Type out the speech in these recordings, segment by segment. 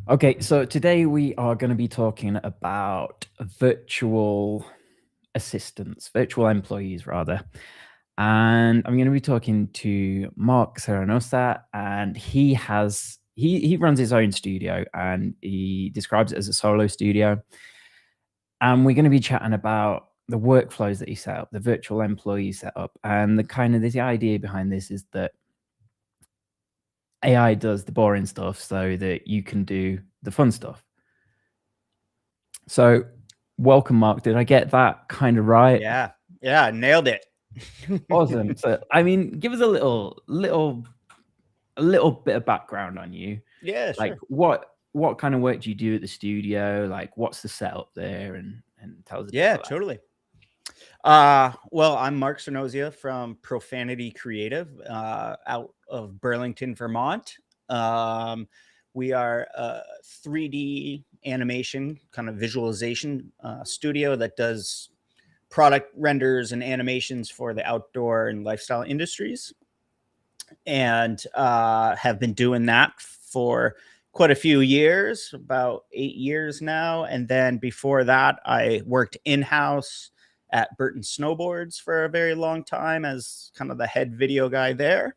Okay, so today we are going to be talking about virtual assistants, virtual employees rather. And I'm going to be talking to Mark Serranosa, and he runs his own studio, and he describes it as a solo studio. And we're going to be chatting about the workflows that he set up, the virtual employee setup, and the idea behind this is that AI does the boring stuff so that you can do the fun stuff. So, welcome, Mark. Did I get that kind of right? Yeah, nailed it. Awesome. So, I mean, give us a little bit of background on you. Yeah, Like, sure. what kind of work do you do at the studio? Like, what's the setup there? And tell us a bit Yeah, about that. totally. Well, I'm Mark Cernosia from Profanity Creative, out of Burlington, Vermont. Um, we are a 3D animation kind of visualization studio that does product renders and animations for the outdoor and lifestyle industries, and have been doing that for quite a few years, about 8 years now. And then before that, I worked in-house at Burton Snowboards for a very long time as kind of the head video guy there.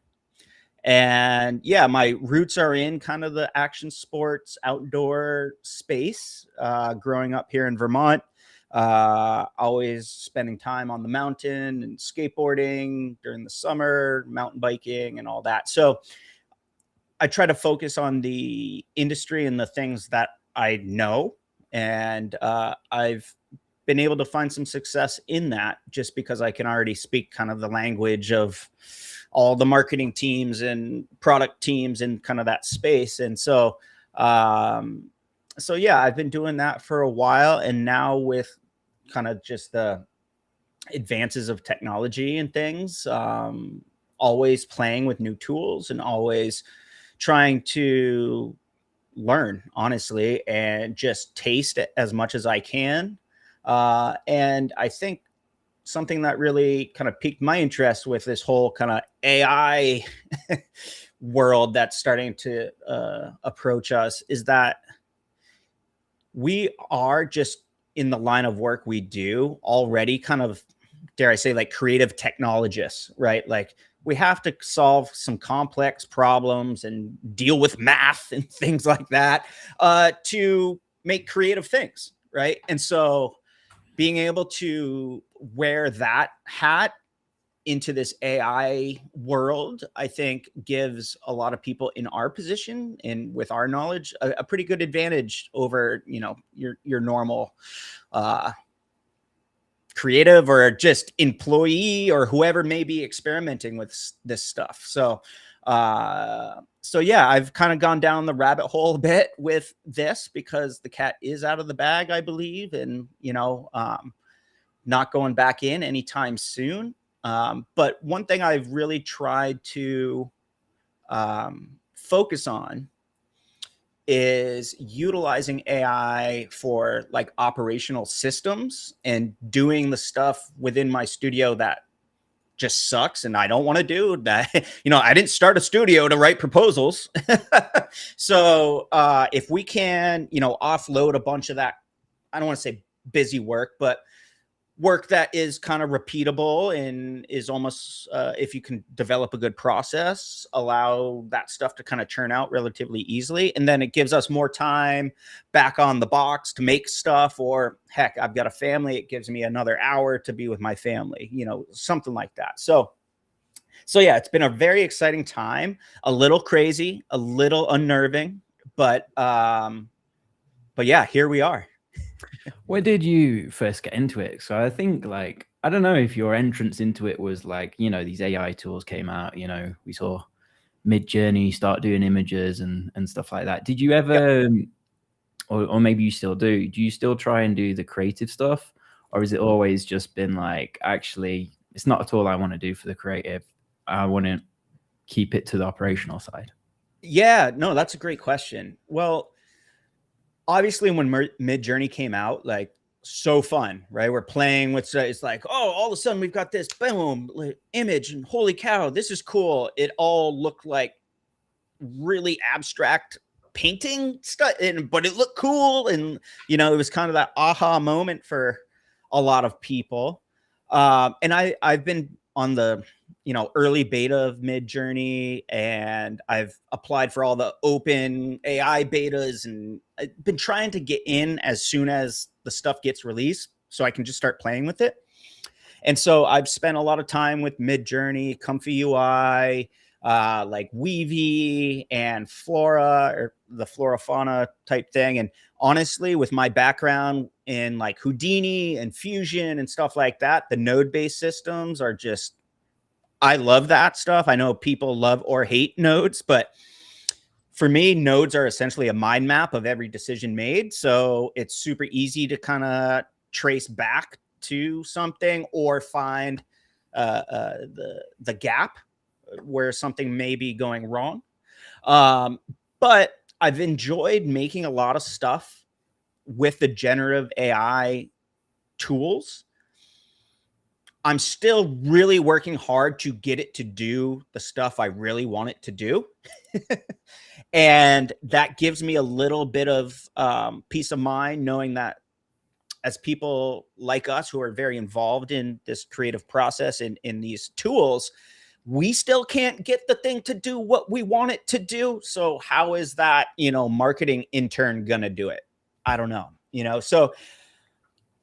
And yeah, my roots are in kind of the action sports outdoor space. Growing up here in Vermont, always spending time on the mountain and skateboarding during the summer, mountain biking, and all that. So I try to focus on the industry and the things that I know. And I've been able to find some success in that just because I can already speak kind of the language of all the marketing teams and product teams in kind of that space. And um, so yeah, I've been doing that for a while. And now with kind of just the advances of technology and things, always playing with new tools and always trying to learn, honestly, and just taste it as much as I can. And I think something that really kind of piqued my interest with this whole kind of AI world that's starting to approach us is that we are just in the line of work we do already kind of, dare I say, like creative technologists, right? Like we have to solve some complex problems and deal with math and things like that to make creative things, right? And so being able to wear that hat into this AI world, I think gives a lot of people in our position and with our knowledge a pretty good advantage over, your normal uh, creative or just employee or whoever may be experimenting with this stuff. So yeah, I've kind of gone down the rabbit hole a bit with this because the cat is out of the bag, I believe, and not going back in anytime soon. But one thing I've really tried to focus on is utilizing AI for like operational systems and doing the stuff within my studio that just sucks and I don't want to do that. I didn't start a studio to write proposals. So if we can, offload a bunch of that, I don't want to say busy work, but work that is kind of repeatable and is almost, if you can develop a good process, allow that stuff to kind of churn out relatively easily. And then it gives us more time back on the box to make stuff, or heck, I've got a family. It gives me another hour to be with my family, something like that. So yeah, it's been a very exciting time, a little crazy, a little unnerving, but yeah, here we are. Where did you first get into it? So I think like I don't know if your entrance into it was like, these AI tools came out, we saw Mid-Journey start doing images and stuff like that. Did you Yep. ever or maybe you still do you still try and do the creative stuff? Or is it always just been like, actually, it's not at all I want to do for the creative. I want to keep it to the operational side? Yeah, no, that's a great question. Well, obviously when Mid-Journey came out, like, so fun, right? We're playing with, it's like, oh, all of a sudden we've got this boom image and holy cow, this is cool. It all looked like really abstract painting stuff, but it looked cool. And, it was kind of that aha moment for a lot of people. And I've been on the, early beta of Midjourney, and I've applied for all the open AI betas, and I've been trying to get in as soon as the stuff gets released so I can just start playing with it. And so I've spent a lot of time with Midjourney, Comfy UI, like Weavy and Flora, or the Flora Fauna type thing. And honestly, with my background in like Houdini and Fusion and stuff like that, the node-based systems are just, I love that stuff. I know people love or hate nodes, but for me, nodes are essentially a mind map of every decision made. So it's super easy to kind of trace back to something or find the gap where something may be going wrong. But I've enjoyed making a lot of stuff with the generative AI tools. I'm still really working hard to get it to do the stuff I really want it to do. And that gives me a little bit of peace of mind knowing that as people like us who are very involved in this creative process and in these tools, we still can't get the thing to do what we want it to do. So how is that, marketing intern gonna do it? I don't know, so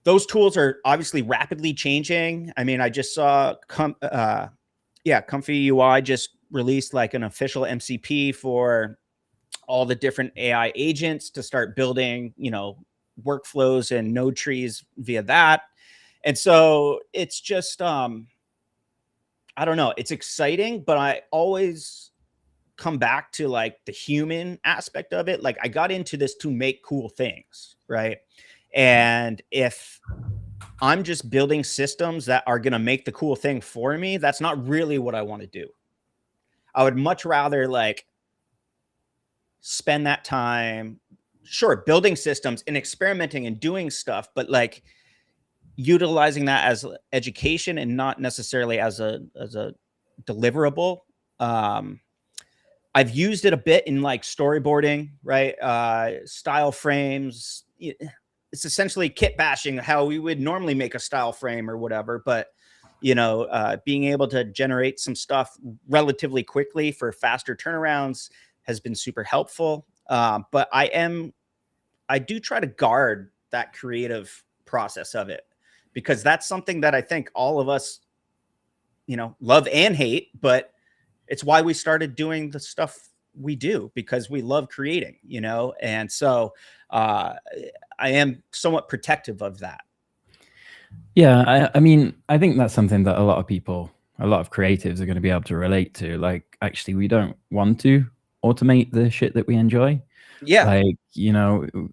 those tools are obviously rapidly changing. I mean, I just saw Comfy UI just released like an official MCP for all the different AI agents to start building, workflows and node trees via that. And so it's just, I don't know, it's exciting, but I always come back to like the human aspect of it. Like I got into this to make cool things, right? And if I'm just building systems that are going to make the cool thing for me, that's not really what I want to do. I would much rather like spend that time, sure, building systems and experimenting and doing stuff, but like utilizing that as education and not necessarily as a deliverable. I've used it a bit in like storyboarding, right? Style frames. It's essentially kit bashing how we would normally make a style frame or whatever, but being able to generate some stuff relatively quickly for faster turnarounds has been super helpful. But I do try to guard that creative process of it, because that's something that I think all of us, love and hate, but it's why we started doing the stuff we do, because we love creating, and so I am somewhat protective of that. Yeah, I mean, I think that's something that a lot of people, a lot of creatives are going to be able to relate to. Like, actually, we don't want to automate the shit that we enjoy. Yeah. Like,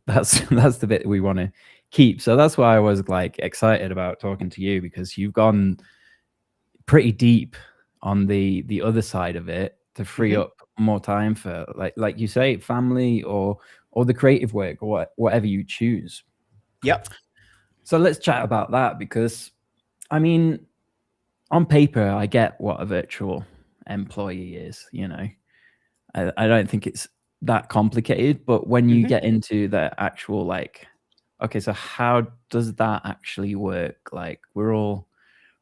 that's the bit we want to keep. So that's why I was like excited about talking to you, because you've gone pretty deep on the other side of it to free up more time for like you say, family or the creative work or whatever you choose. Yep. So let's chat about that, because I mean, on paper, I get what a virtual employee is, I don't think it's that complicated, but when you get into the actual like, okay, so how does that actually work? Like, we're all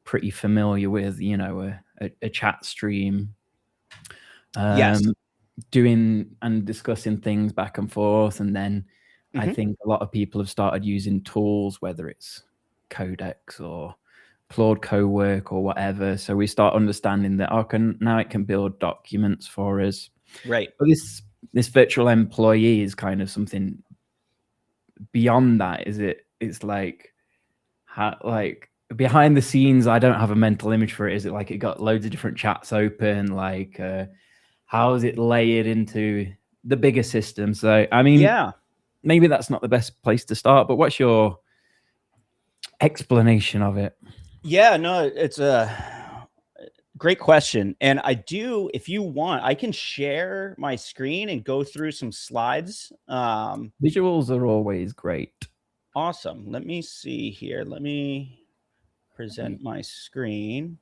pretty familiar with, a chat stream, Yes. doing and discussing things back and forth. And then I think a lot of people have started using tools, whether it's Codex or Claude Cowork or whatever. So we start understanding that now it can build documents for us. Right. But this virtual employee is kind of something beyond that. It's like behind the scenes, I don't have a mental image for it. Is it like it got loads of different chats open? Like, how is it layered into the bigger system? So, I mean, Yeah. maybe that's not the best place to start, but what's your explanation of it? Yeah, no, it's a great question. And if you want, I can share my screen and go through some slides. Visuals are always great. Awesome. Let me see here. Let me present my screen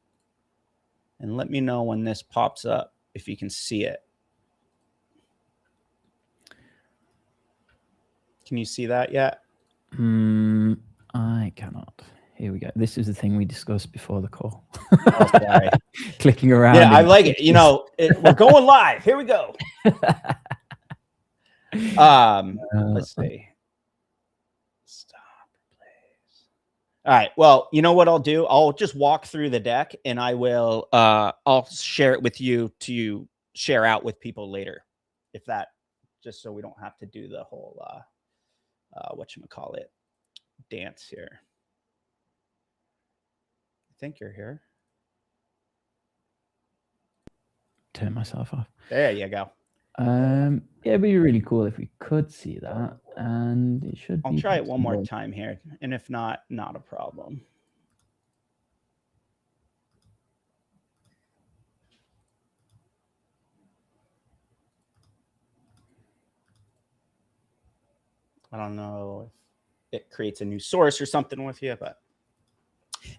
and let me know when this pops up, if you can see it. Can you see that yet? I cannot. Here we go. This is the thing we discussed before the call. Oh, sorry. Clicking around. Yeah, I like it. You know, we're going live. Here we go. Let's see. Stop, please. All right. Well, you know what I'll do? I'll just walk through the deck, and I'll share it with you to share out with people later, if that, just so we don't have to do the whole whatchamacallit dance here. I think you're here. Turn myself off. There you go. Yeah, it'd be really cool if we could see that, and it should. I'll try it one more time here, and if not, not a problem. I don't know if it creates a new source or something with you, but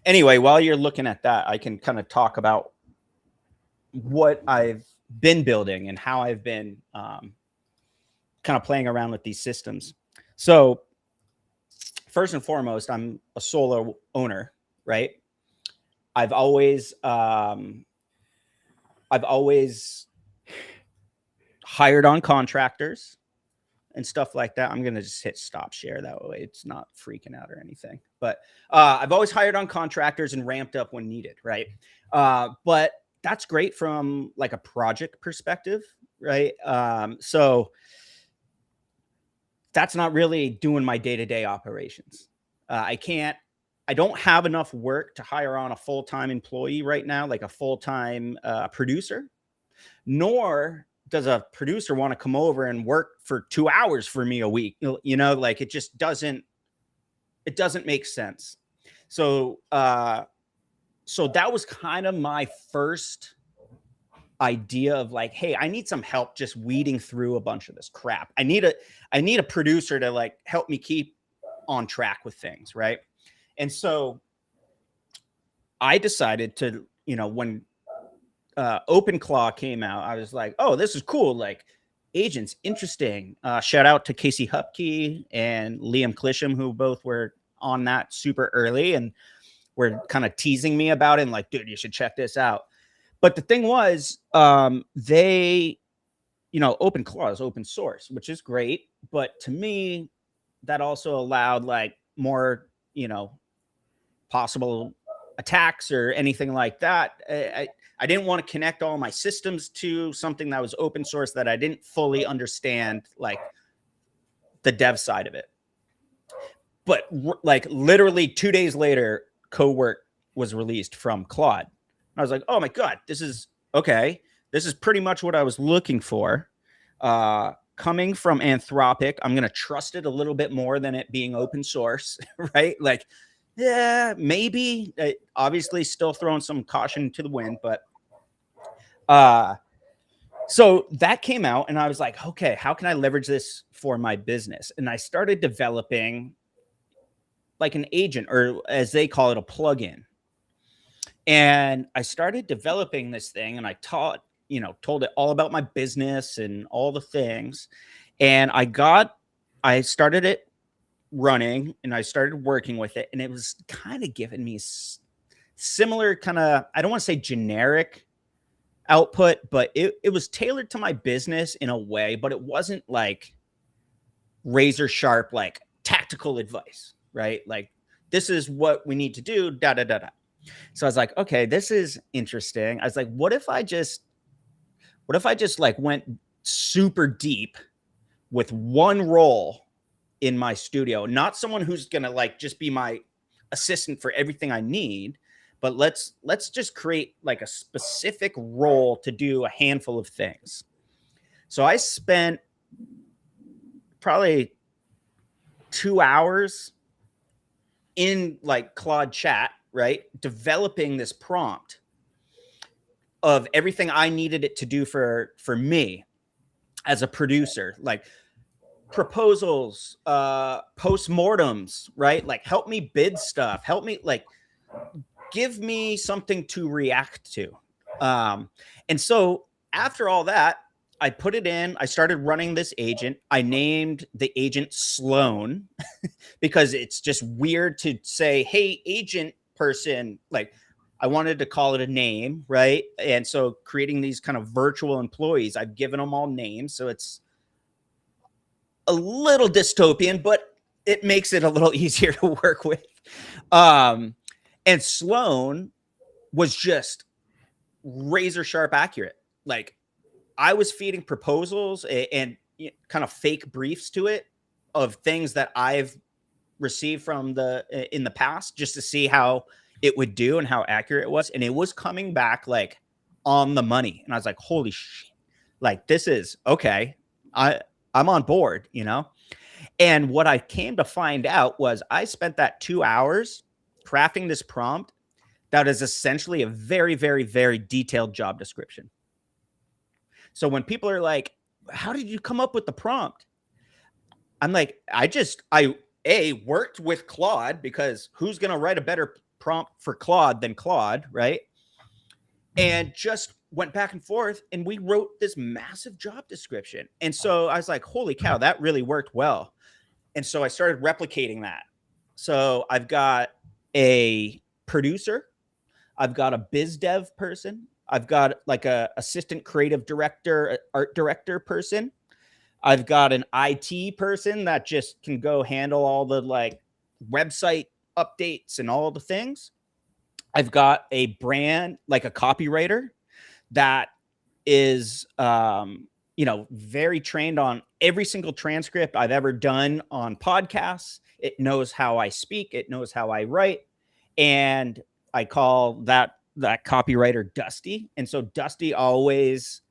anyway, while you're looking at that, I can kind of talk about what I've been building and how I've been kind of playing around with these systems. So first and foremost, I'm a solo owner, right? I've always hired on contractors and stuff like that. I'm going to just hit stop share. That way it's not freaking out or anything. But I've always hired on contractors and ramped up when needed, right? But that's great from like a project perspective, right? So that's not really doing my day-to-day operations. I don't have enough work to hire on a full-time employee right now, like a full-time producer, nor does a producer want to come over and work for 2 hours for me a week. You know, like it doesn't make sense. So that was kind of my first idea of like, hey, I need some help just weeding through a bunch of this crap. I need a producer to like help me keep on track with things, right? And so I decided to, you know, when OpenClaw came out, I was like, oh, this is cool. Like agents, interesting. Shout out to Casey Hupke and Liam Clisham, who both were on that super early and were kind of teasing me about it and like, dude, you should check this out. But the thing was, they, you know, OpenClaw is open source, which is great. But to me, that also allowed like more, you know, possible attacks or anything like that. I didn't want to connect all my systems to something that was open source that I didn't fully understand, like the dev side of it. But like literally 2 days later, Cowork was released from Claude. I was like, oh my God, this is okay. This is pretty much what I was looking for. Coming from Anthropic, I'm going to trust it a little bit more than it being open source, right? Like, yeah, maybe. Obviously, still throwing some caution to the wind, but so that came out, and I was like, okay, how can I leverage this for my business? And I started developing like an agent, or as they call it, a plugin. And I started developing this thing, and I told it all about my business and all the things. And I started it running, and I started working with it, and it was kind of giving me similar kind of, I don't want to say generic output, but it was tailored to my business in a way, but it wasn't like razor sharp, like tactical advice, right? Like, this is what we need to do, da, da, da, da. So I was like, okay, this is interesting. I was like, what if I just like went super deep with one role in my studio, not someone who's going to like just be my assistant for everything I need, but let's just create like a specific role to do a handful of things. So I spent probably 2 hours in like Claude chat, right? Developing this prompt of everything I needed it to do for me as a producer, like proposals, postmortems, right? Like help me bid stuff, help me, like give me something to react to. And so after all that, I put it in. I started running this agent. I named the agent Sloan because it's just weird to say, hey, agent person. Like, I wanted to call it a name, right? And so creating these kind of virtual employees, I've given them all names. So it's a little dystopian, but it makes it a little easier to work with. And Sloan was just razor sharp accurate. Like, I was feeding proposals and kind of fake briefs to it of things that I've received from in the past just to see how it would do and how accurate it was. And it was coming back like on the money. And I was like, holy shit, like this is okay. I'm on board, you know? And what I came to find out was I spent that 2 hours crafting this prompt that is essentially a very, very, very detailed job description. So when people are like, how did you come up with the prompt? I'm like, I worked with Claude, because who's going to write a better prompt for Claude than Claude, right? And just went back and forth, and we wrote this massive job description. And so I was like, holy cow, that really worked well. And so I started replicating that. So I've got a producer, I've got a biz dev person, I've got like a assistant creative director, art director person. I've got an IT person that just can go handle all the like website updates and all the things. I've got a brand, like a copywriter that is, very trained on every single transcript I've ever done on podcasts. It knows how I speak. It knows how I write. And I call that copywriter Dusty. And so Dusty always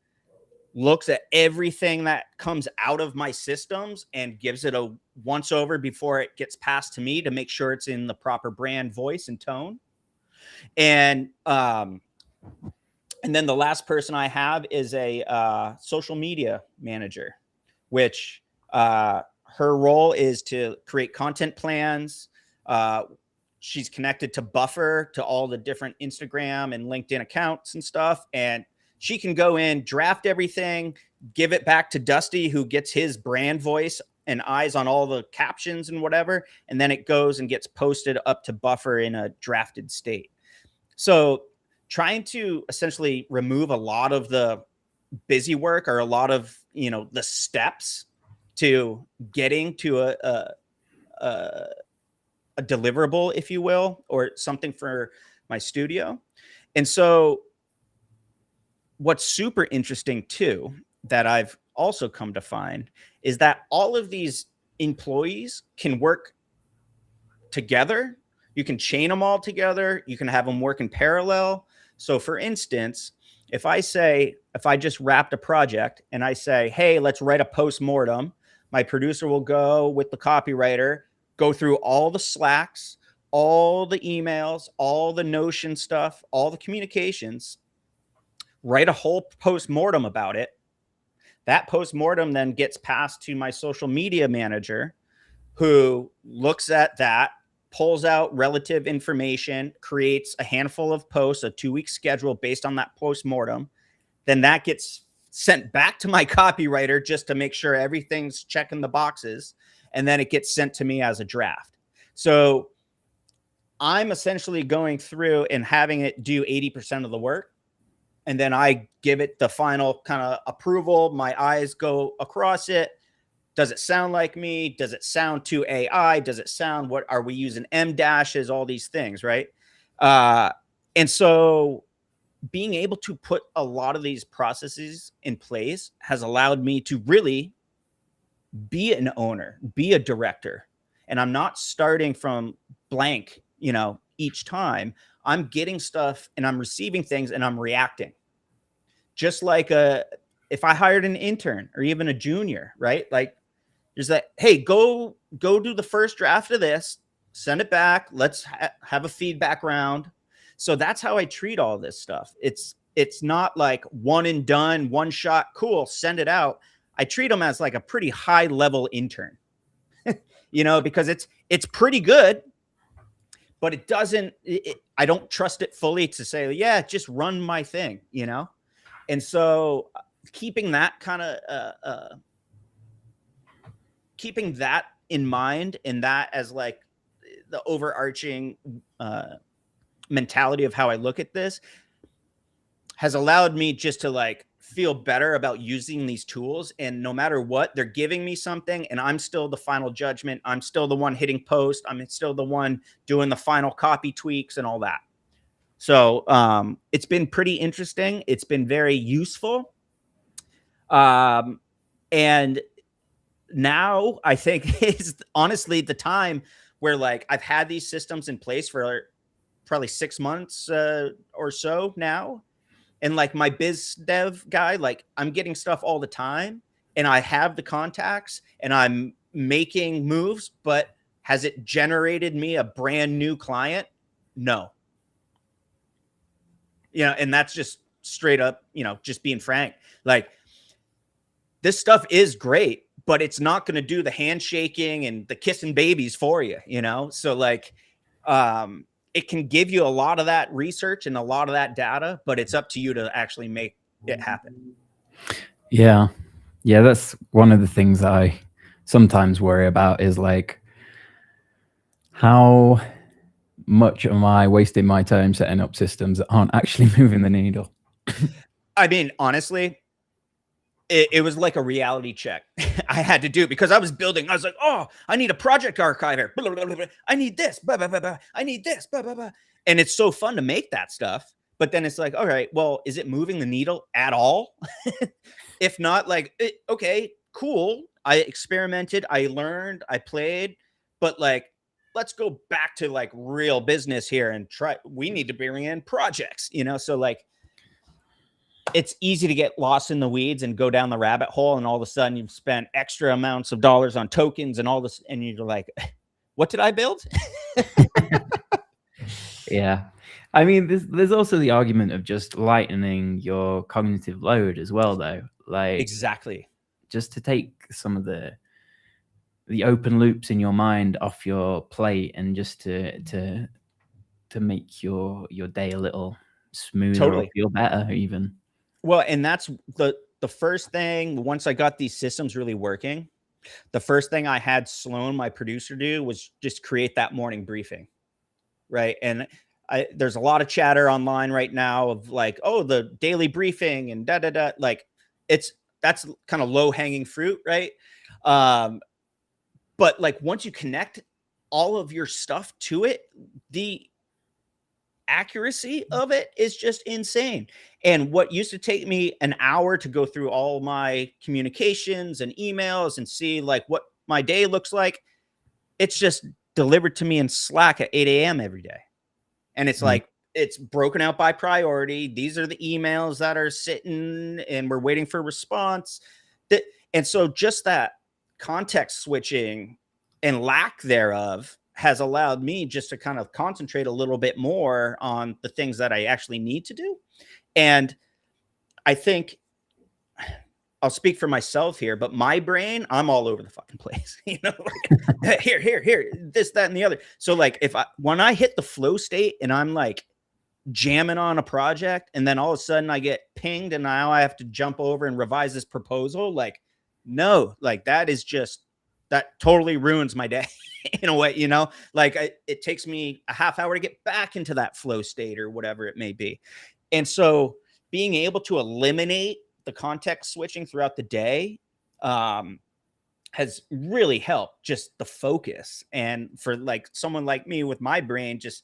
looks at everything that comes out of my systems and gives it a once over before it gets passed to me to make sure it's in the proper brand voice and tone. And then the last person I have is a social media manager, which her role is to create content plans. She's connected to Buffer, to all the different Instagram and LinkedIn accounts and stuff. And she can go in, draft everything, give it back to Dusty, who gets his brand voice and eyes on all the captions and whatever. And then it goes and gets posted up to Buffer in a drafted state. So trying to essentially remove a lot of the busy work, or a lot of, the steps to getting to a deliverable, if you will, or something for my studio. And so what's super interesting too, that I've also come to find, is that all of these employees can work together. You can chain them all together. You can have them work in parallel. So for instance, if I just wrapped a project and I say, hey, let's write a post-mortem, my producer will go with the copywriter, go through all the Slacks, all the emails, all the Notion stuff, all the communications, write a whole post-mortem about it. That post-mortem then gets passed to my social media manager, who looks at that, pulls out relative information, creates a handful of posts, a 2-week schedule based on that post-mortem. Then that gets sent back to my copywriter just to make sure everything's checking the boxes. And then it gets sent to me as a draft. So I'm essentially going through and having it do 80% of the work. And then I give it the final kind of approval. My eyes go across it. Does it sound like me? Does it sound too AI? Does it sound, what are we using? M dashes, all these things, right? And so being able to put a lot of these processes in place has allowed me to really be an owner, be a director. And I'm not starting from blank, each time. I'm getting stuff and I'm receiving things and I'm reacting. Just like if I hired an intern or even a junior, right? Like, there's that, hey, go do the first draft of this, send it back. Let's have a feedback round. So that's how I treat all this stuff. It's not like one and done, one shot, cool, send it out. I treat them as like a pretty high level intern, because it's pretty good, but it doesn't, I don't trust it fully to say, yeah, just run my thing, And so keeping that kind of keeping that in mind, and that as like the overarching mentality of how I look at this, has allowed me just to like feel better about using these tools. And no matter what, they're giving me something, and I'm still the final judgment. I'm still the one hitting post. I'm still the one doing the final copy tweaks and all that. So it's been pretty interesting. It's been very useful. And now I think is honestly the time where like I've had these systems in place for probably 6 months or so now. And like my biz dev guy, like I'm getting stuff all the time and I have the contacts and I'm making moves, but has it generated me a brand new client? No. You know, and that's just straight up, you know, just being frank. Like this stuff is great, but it's not going to do the handshaking and the kissing babies for you, you know? So like, it can give you a lot of that research and a lot of that data, but it's up to you to actually make it happen. Yeah. Yeah. That's one of the things I sometimes worry about is like, how much am I wasting my time setting up systems that aren't actually moving the needle? I mean, honestly, it was like a reality check I had to do because I was building. I was like, oh, I need a project archiver. Blah, blah, blah, blah. I need this. Blah, blah, blah, blah. I need this. Blah, blah, blah. And it's so fun to make that stuff. But then it's like, all right, well, is it moving the needle at all? If not, like, okay, cool. I experimented. I learned. I played. But like, let's go back to like real business here and try. We need to bring in projects, you know? So like, it's easy to get lost in the weeds and go down the rabbit hole. And all of a sudden you've spent extra amounts of dollars on tokens and all this. And you're like, what did I build? Yeah. I mean, there's also the argument of just lightening your cognitive load as well, though. Like Exactly. just to take some of the open loops in your mind off your plate and just to make your day a little smoother Totally. or feel better even. Well, and that's the first thing. Once I got these systems really working, the first thing I had Sloan, my producer, do was just create that morning briefing, right? And there's a lot of chatter online right now of like, oh, the daily briefing and da da da. Like, that's kind of low hanging fruit, right? But like once you connect all of your stuff to it, the accuracy of it is just insane. And what used to take me an hour to go through all my communications and emails and see like what my day looks like, it's just delivered to me in Slack at 8 a.m. every day. And it's like, it's broken out by priority. These are the emails that are sitting and we're waiting for response. And so just that context switching and lack thereof has allowed me just to kind of concentrate a little bit more on the things that I actually need to do. And I think I'll speak for myself here, but my brain, I'm all over the fucking place, you know, like, here, this, that, and the other. So like when I hit the flow state and I'm like jamming on a project and then all of a sudden I get pinged and now I have to jump over and revise this proposal, like, no, like that totally ruins my day in a way, you know, like it takes me a half hour to get back into that flow state or whatever it may be. And so being able to eliminate the context switching throughout the day has really helped just the focus. And for like someone like me with my brain, just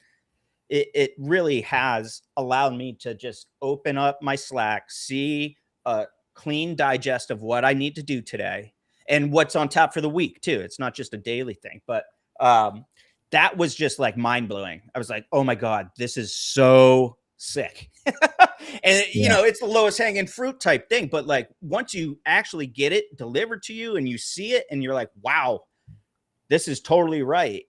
it really has allowed me to just open up my Slack, see a clean digest of what I need to do today and what's on tap for the week too. It's not just a daily thing, but that was just like mind blowing. I was like, oh my God, this is so sick. And you know, it's the lowest hanging fruit type thing. But like once you actually get it delivered to you and you see it and you're like, wow, this is totally right.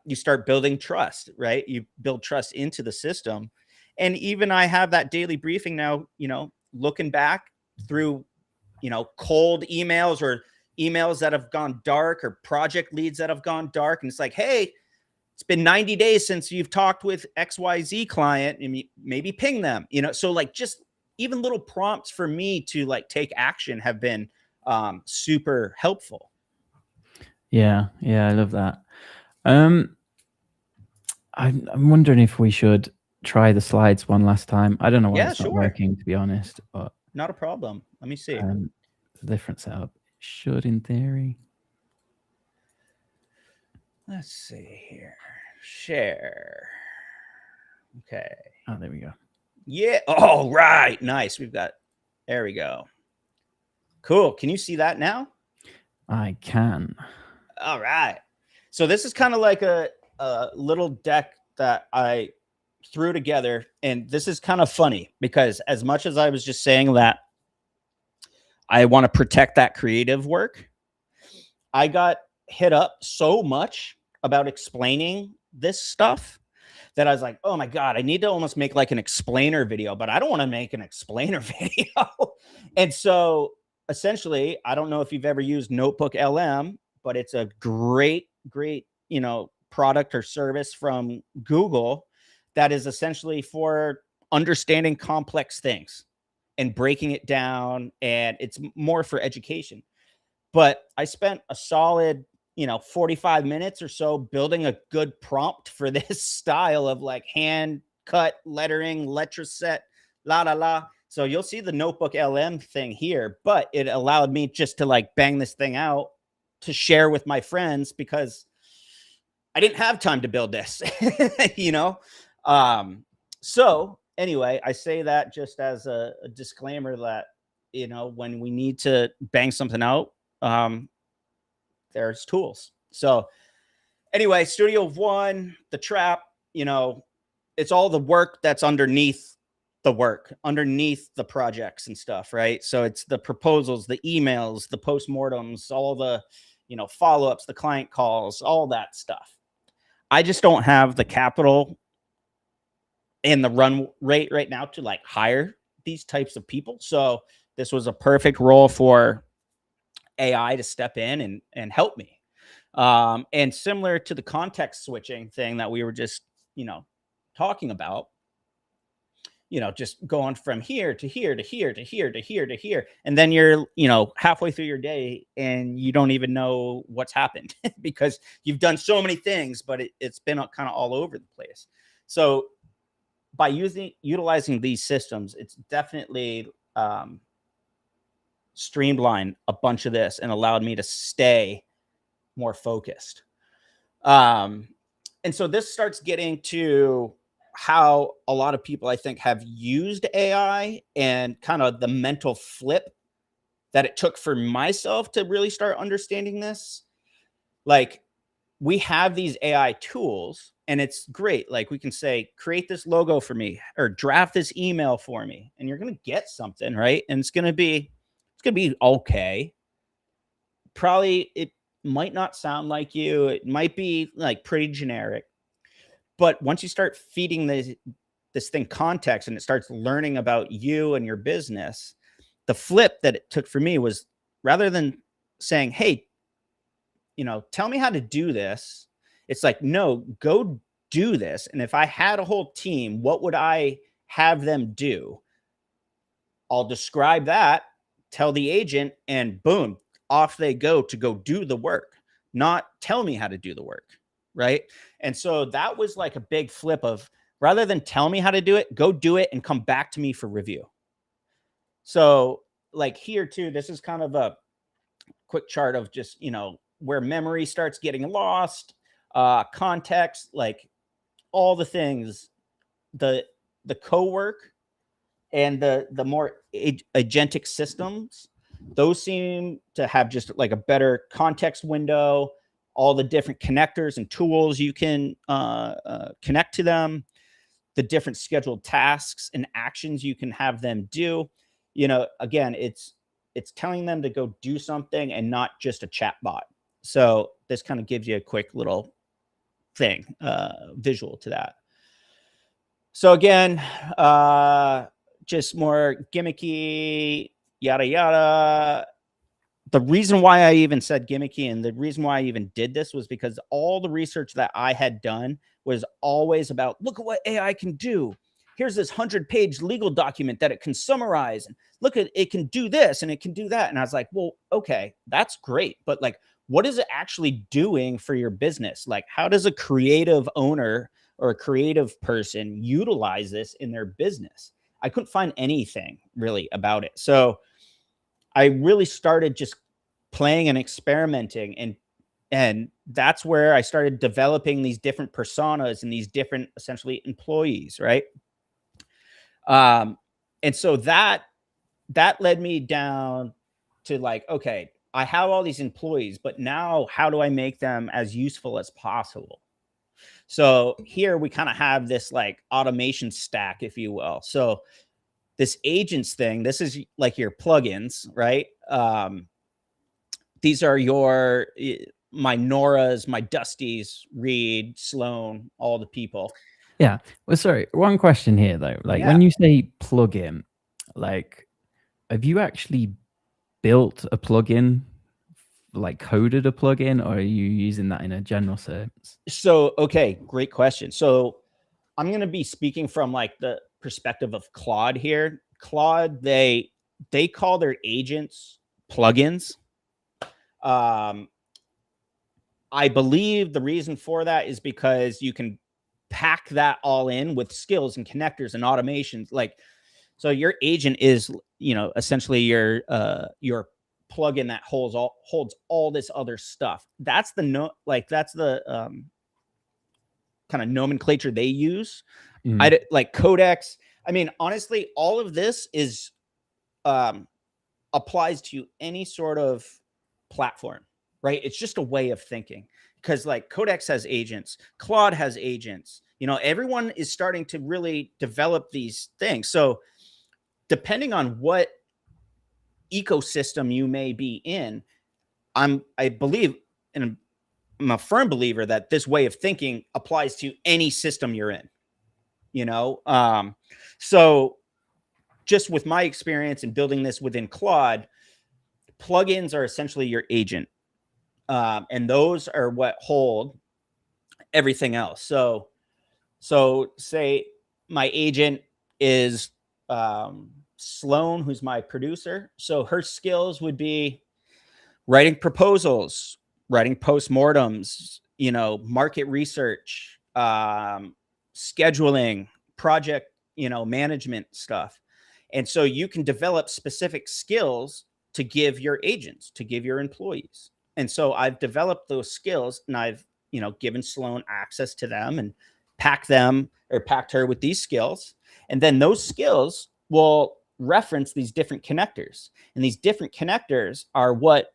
You start building trust, right? You build trust into the system. And even I have that daily briefing now, you know, looking back through, you know, cold emails or emails that have gone dark or project leads that have gone dark. And it's like, hey, it's been 90 days since you've talked with XYZ client and maybe ping them, you know? So like just even little prompts for me to like take action have been super helpful. Yeah, I love that. I'm wondering if we should try the slides one last time. I don't know why Yeah, it's not sure. working, to be honest, but Not a problem. Let me see. it's a different setup. It should, in theory. Let's see here. Share. Okay. Oh, there we go. Yeah. Oh, right. Nice. There we go. Cool. Can you see that now? I can. All right. So this is kind of like a little deck that I threw together. And this is kind of funny because as much as I was just saying that I want to protect that creative work, I got hit up so much about explaining this stuff that I was like, oh my God, I need to almost make like an explainer video, but I don't want to make an explainer video. And so essentially, I don't know if you've ever used Notebook LM, but it's a great, product or service from Google that is essentially for understanding complex things and breaking it down. And it's more for education. But I spent a solid 45 minutes or so building a good prompt for this style of like hand cut lettering, letter set, la la la. So you'll see the Notebook LM thing here, but it allowed me just to like bang this thing out to share with my friends because I didn't have time to build this, So anyway, I say that just as a disclaimer that, when we need to bang something out, there's tools. So anyway, Studio One, the trap, it's all the work that's underneath the work, underneath the projects and stuff, right? So it's the proposals, the emails, the postmortems, all the, follow-ups, the client calls, all that stuff. I just don't have the capital and the run rate right now to like hire these types of people. So this was a perfect role for AI to step in and help me. And similar to the context switching thing that we were just, talking about, just going from here to here to here to here to here to here. And then you're, halfway through your day and you don't even know what's happened because you've done so many things, but it's been kind of all over the place. So by utilizing these systems, it's definitely streamlined a bunch of this and allowed me to stay more focused. And so this starts getting to how a lot of people, I think, have used AI and kind of the mental flip that it took for myself to really start understanding this. Like, we have these AI tools and it's great. Like, we can say, create this logo for me or draft this email for me, and you're going to get something, right? And it's going to be okay. Probably it might not sound like you. It might be like pretty generic. But once you start feeding this thing context and it starts learning about you and your business, the flip that it took for me was, rather than saying, hey, tell me how to do this, it's like, no, go do this. And if I had a whole team, what would I have them do? I'll describe that, tell the agent, and boom, off they go to go do the work, not tell me how to do the work. Right. And so that was like a big flip of, rather than tell me how to do it, go do it and come back to me for review. So like here too, this is kind of a quick chart of just, where memory starts getting lost, context, like all the things, the co-work and the more agentic systems, those seem to have just like a better context window, all the different connectors and tools you can connect to them, the different scheduled tasks and actions you can have them do. Again, it's telling them to go do something and not just a chat bot. So this kind of gives you a quick little thing, visual to that. So again, just more gimmicky, yada, yada. The reason why I even said gimmicky and the reason why I even did this was because all the research that I had done was always about, look at what AI can do. here's this 100-page legal document that it can summarize, and look at it can do this and it can do that. And I was like, well, okay, that's great, but like, what is it actually doing for your business? Like, how does a creative owner or a creative person utilize this in their business? I couldn't find anything really about it. So I really started just playing and experimenting, and that's where I started developing these different personas and these different essentially employees, right? And so that led me down to like, okay, I have all these employees, but now how do I make them as useful as possible? So here we kind of have this like automation stack, if you will. So this agents thing, this is like your plugins, right? These are your my Noras, my Dusties, Reed, Sloan, all the people. Yeah. Well, sorry, one question here though. Like Yeah. when you say plugin, like have you actually built a plugin, like coded a plugin, or are you using that in a general sense? So, okay, great question. So I'm going to be speaking from like the perspective of Claude here. Claude, they call their agents plugins. I believe the reason for that is because you can pack that all in with skills and connectors and automations. Like, so your agent is, you know, essentially your plugin that holds all this other stuff. That's the that's the kind of nomenclature they use. Mm. Like Codex. I mean, honestly, all of this is applies to any sort of platform, right? It's just a way of thinking, because like Codex has agents, Claude has agents, you know, everyone is starting to really develop these things. So depending on what ecosystem you may be in, I believe, and I'm a firm believer that this way of thinking applies to any system you're in, you know? So just with my experience in building this within Claude, plugins are essentially your agent. And those are what hold everything else. So say my agent is Sloan, who's my producer. So her skills would be writing proposals, writing postmortems, you know, market research, scheduling, project, you know, management stuff. And so you can develop specific skills to give your agents, to give your employees. And so I've developed those skills, and I've, you know, given Sloan access to them and packed her with these skills. And then those skills will reference these different connectors. And these different connectors are what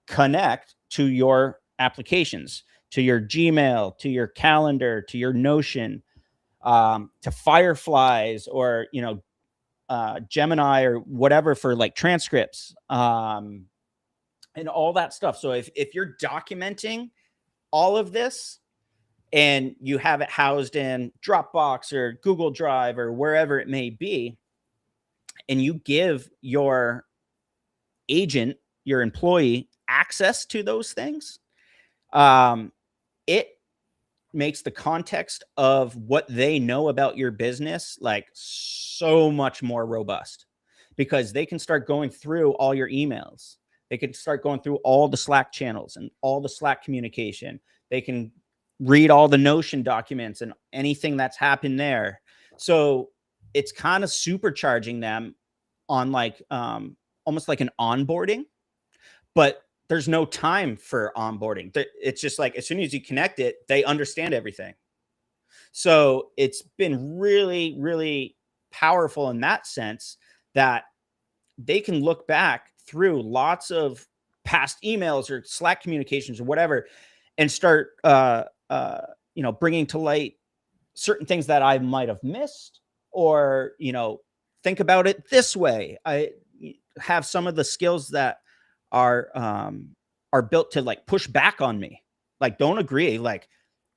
connect to your applications, to your Gmail, to your calendar, to your Notion, to Fireflies, or, you know, Gemini or whatever for like transcripts, and all that stuff. So if you're documenting all of this and you have it housed in Dropbox or Google Drive or wherever it may be, and you give your agent, your employee, access to those things, it makes the context of what they know about your business like so much more robust, because they can start going through all your emails. They can start going through all the Slack channels and all the Slack communication. They can read all the Notion documents and anything that's happened there. So it's kind of supercharging them on like almost like an onboarding, but there's no time for onboarding. It's just like as soon as you connect it, they understand everything. So it's been really, really powerful in that sense, that they can look back through lots of past emails or Slack communications or whatever, and start, you know, bringing to light certain things that I might have missed, or, you know, think about it this way. I have some of the skills that are built to like push back on me. Like, don't agree. Like,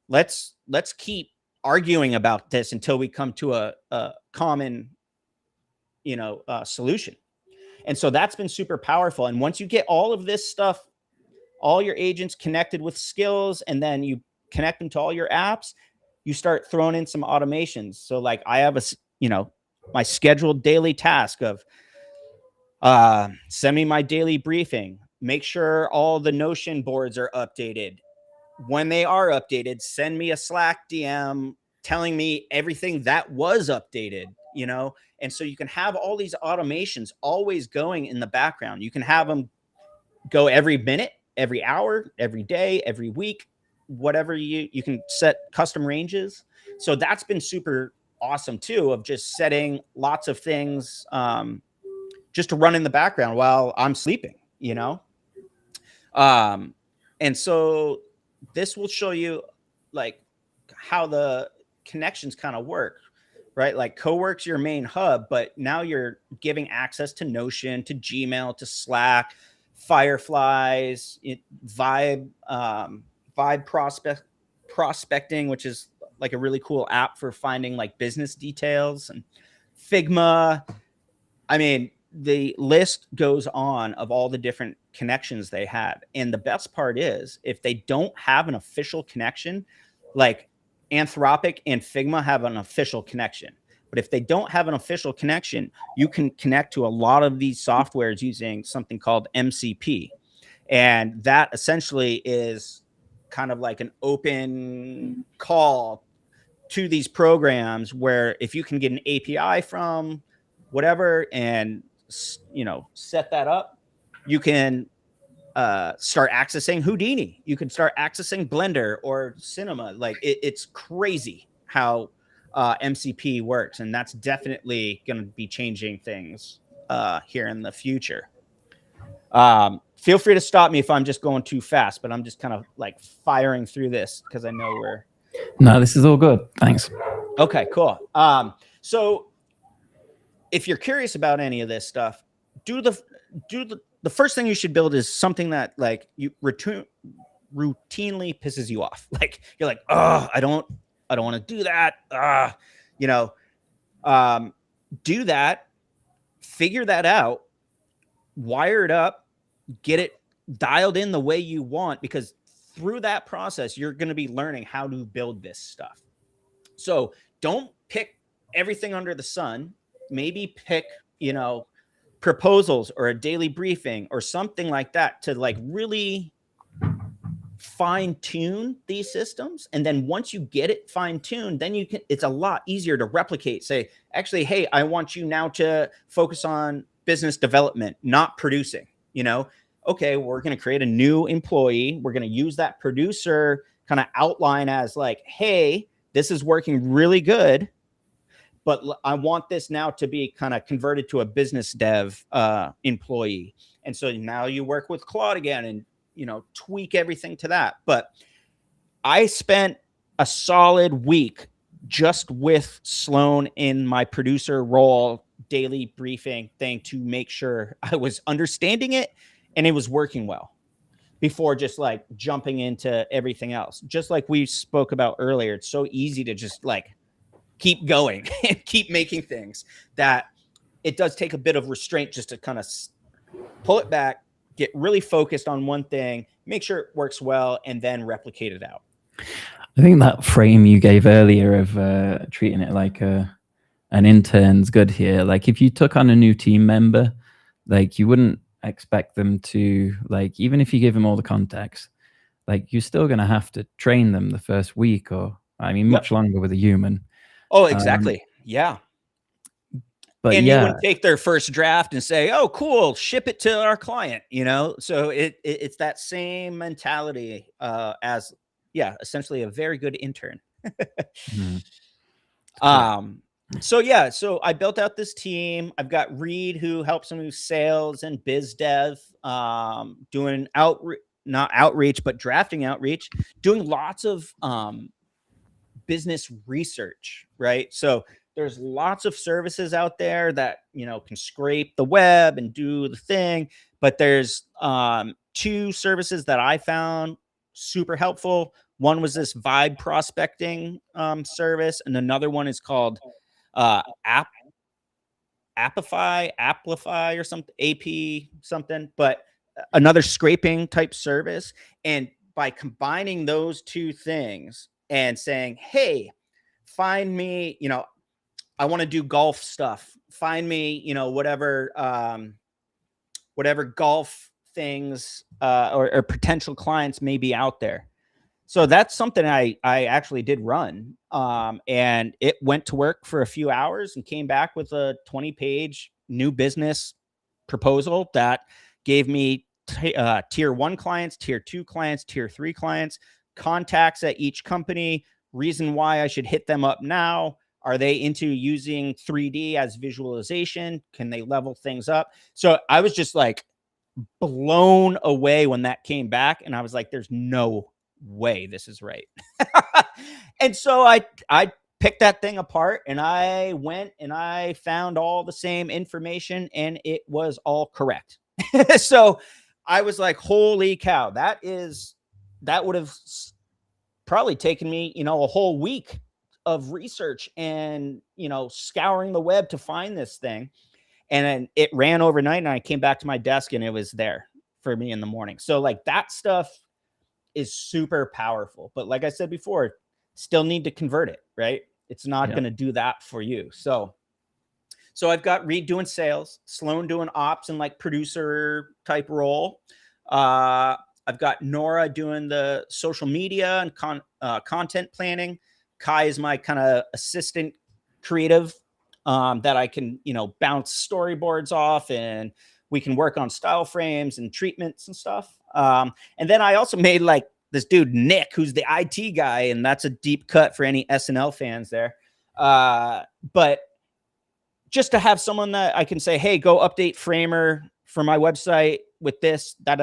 let's keep arguing about this until we come to a common, you know, solution. And so that's been super powerful. And once you get all of this stuff, all your agents connected with skills, and then you connect them to all your apps, you start throwing in some automations. So like I have my scheduled daily task of send me my daily briefing, make sure all the Notion boards are updated. When they are updated, send me a Slack DM telling me everything that was updated, and so you can have all these automations always going in the background. You can have them go every minute, every hour, every day, every week, whatever. You can set custom ranges. So that's been super awesome too, of just setting lots of things just to run in the background while I'm sleeping, and so this will show you like how the connections kind of work, right? Like Cowork's your main hub, but now you're giving access to Notion, to Gmail, to Slack, Fireflies, Vibe prospecting, which is like a really cool app for finding like business details, and Figma. I mean, the list goes on of all the different connections they have. And the best part is, if they don't have an official connection, like Anthropic and Figma have an official connection. But if they don't have an official connection, you can connect to a lot of these softwares using something called MCP. And that essentially is kind of like an open call to these programs, where if you can get an API from whatever and set that up, you can start accessing Houdini. You can start accessing Blender or Cinema. Like it's crazy how MCP works, and that's definitely going to be changing things here in the future. Feel free to stop me if I'm just going too fast, but I'm just kind of like firing through this because I know we're. No, this is all good. Thanks. Okay, cool. So if you're curious about any of this stuff, the first thing you should build is something that like you routinely pisses you off. Like you're like, oh, I don't want to do that. Do that, figure that out, wire it up, get it dialed in the way you want, because through that process, you're going to be learning how to build this stuff. So don't pick everything under the sun. Maybe pick, proposals or a daily briefing or something like that to like really fine tune these systems. And then once you get it fine tuned, then it's a lot easier to replicate. Say, actually, hey, I want you now to focus on business development, not producing, Okay, we're going to create a new employee. We're going to use that producer kind of outline as like, hey, this is working really good, but I want this now to be kind of converted to a business dev employee. And so now you work with Claude again and, tweak everything to that. But I spent a solid week just with Sloan in my producer role, daily briefing thing, to make sure I was understanding it and it was working well before just like jumping into everything else. Just like we spoke about earlier, it's so easy to just like keep going and keep making things, that it does take a bit of restraint just to kind of pull it back, get really focused on one thing, make sure it works well, and then replicate it out. I think that frame you gave earlier of treating it like an intern's good here. Like if you took on a new team member, like you wouldn't expect them to, like, even if you give them all the context, like you're still going to have to train them the first week, or I mean, much longer with a human. Oh, exactly. Yeah. But and yeah, you wouldn't take their first draft and say, oh, cool, ship it to our client, So it's that same mentality as, essentially a very good intern. So I built out this team. I've got Reed, who helps me with sales and biz dev, doing not outreach, but drafting outreach, doing lots of business research, right? So there's lots of services out there that, can scrape the web and do the thing. But there's two services that I found super helpful. One was this Vibe prospecting service, and another one is called Applify or something, AP something, but another scraping type service. And by combining those two things and saying, hey, find me, I want to do golf stuff. Find me, you know, whatever golf things or potential clients may be out there. So that's something I actually did run. And it went to work for a few hours and came back with a 20-page new business proposal that gave me tier 1 clients, tier 2 clients, tier 3 clients, contacts at each company, reason why I should hit them up now. Are they into using 3D as visualization? Can they level things up? So I was just like blown away when that came back. And I was like, there's no way this is right. And so I picked that thing apart and I went and I found all the same information and it was all correct. So I was like, holy cow, that would have probably taken me, you know, a whole week of research and, you know, scouring the web to find this thing. And then it ran overnight and I came back to my desk and it was there for me in the morning. So like that stuff is super powerful. But like I said before, still need to convert it, right? It's not going to do that for you. So I've got Reed doing sales, Sloan doing ops and like producer type role. I've got Nora doing the social media and content planning. Kai is my kind of assistant creative that I can, you know, bounce storyboards off and we can work on style frames and treatments and stuff. And then I also made like this dude, Nick, who's the IT guy. And that's a deep cut for any SNL fans there. But just to have someone that I can say, hey, go update Framer for my website with this, and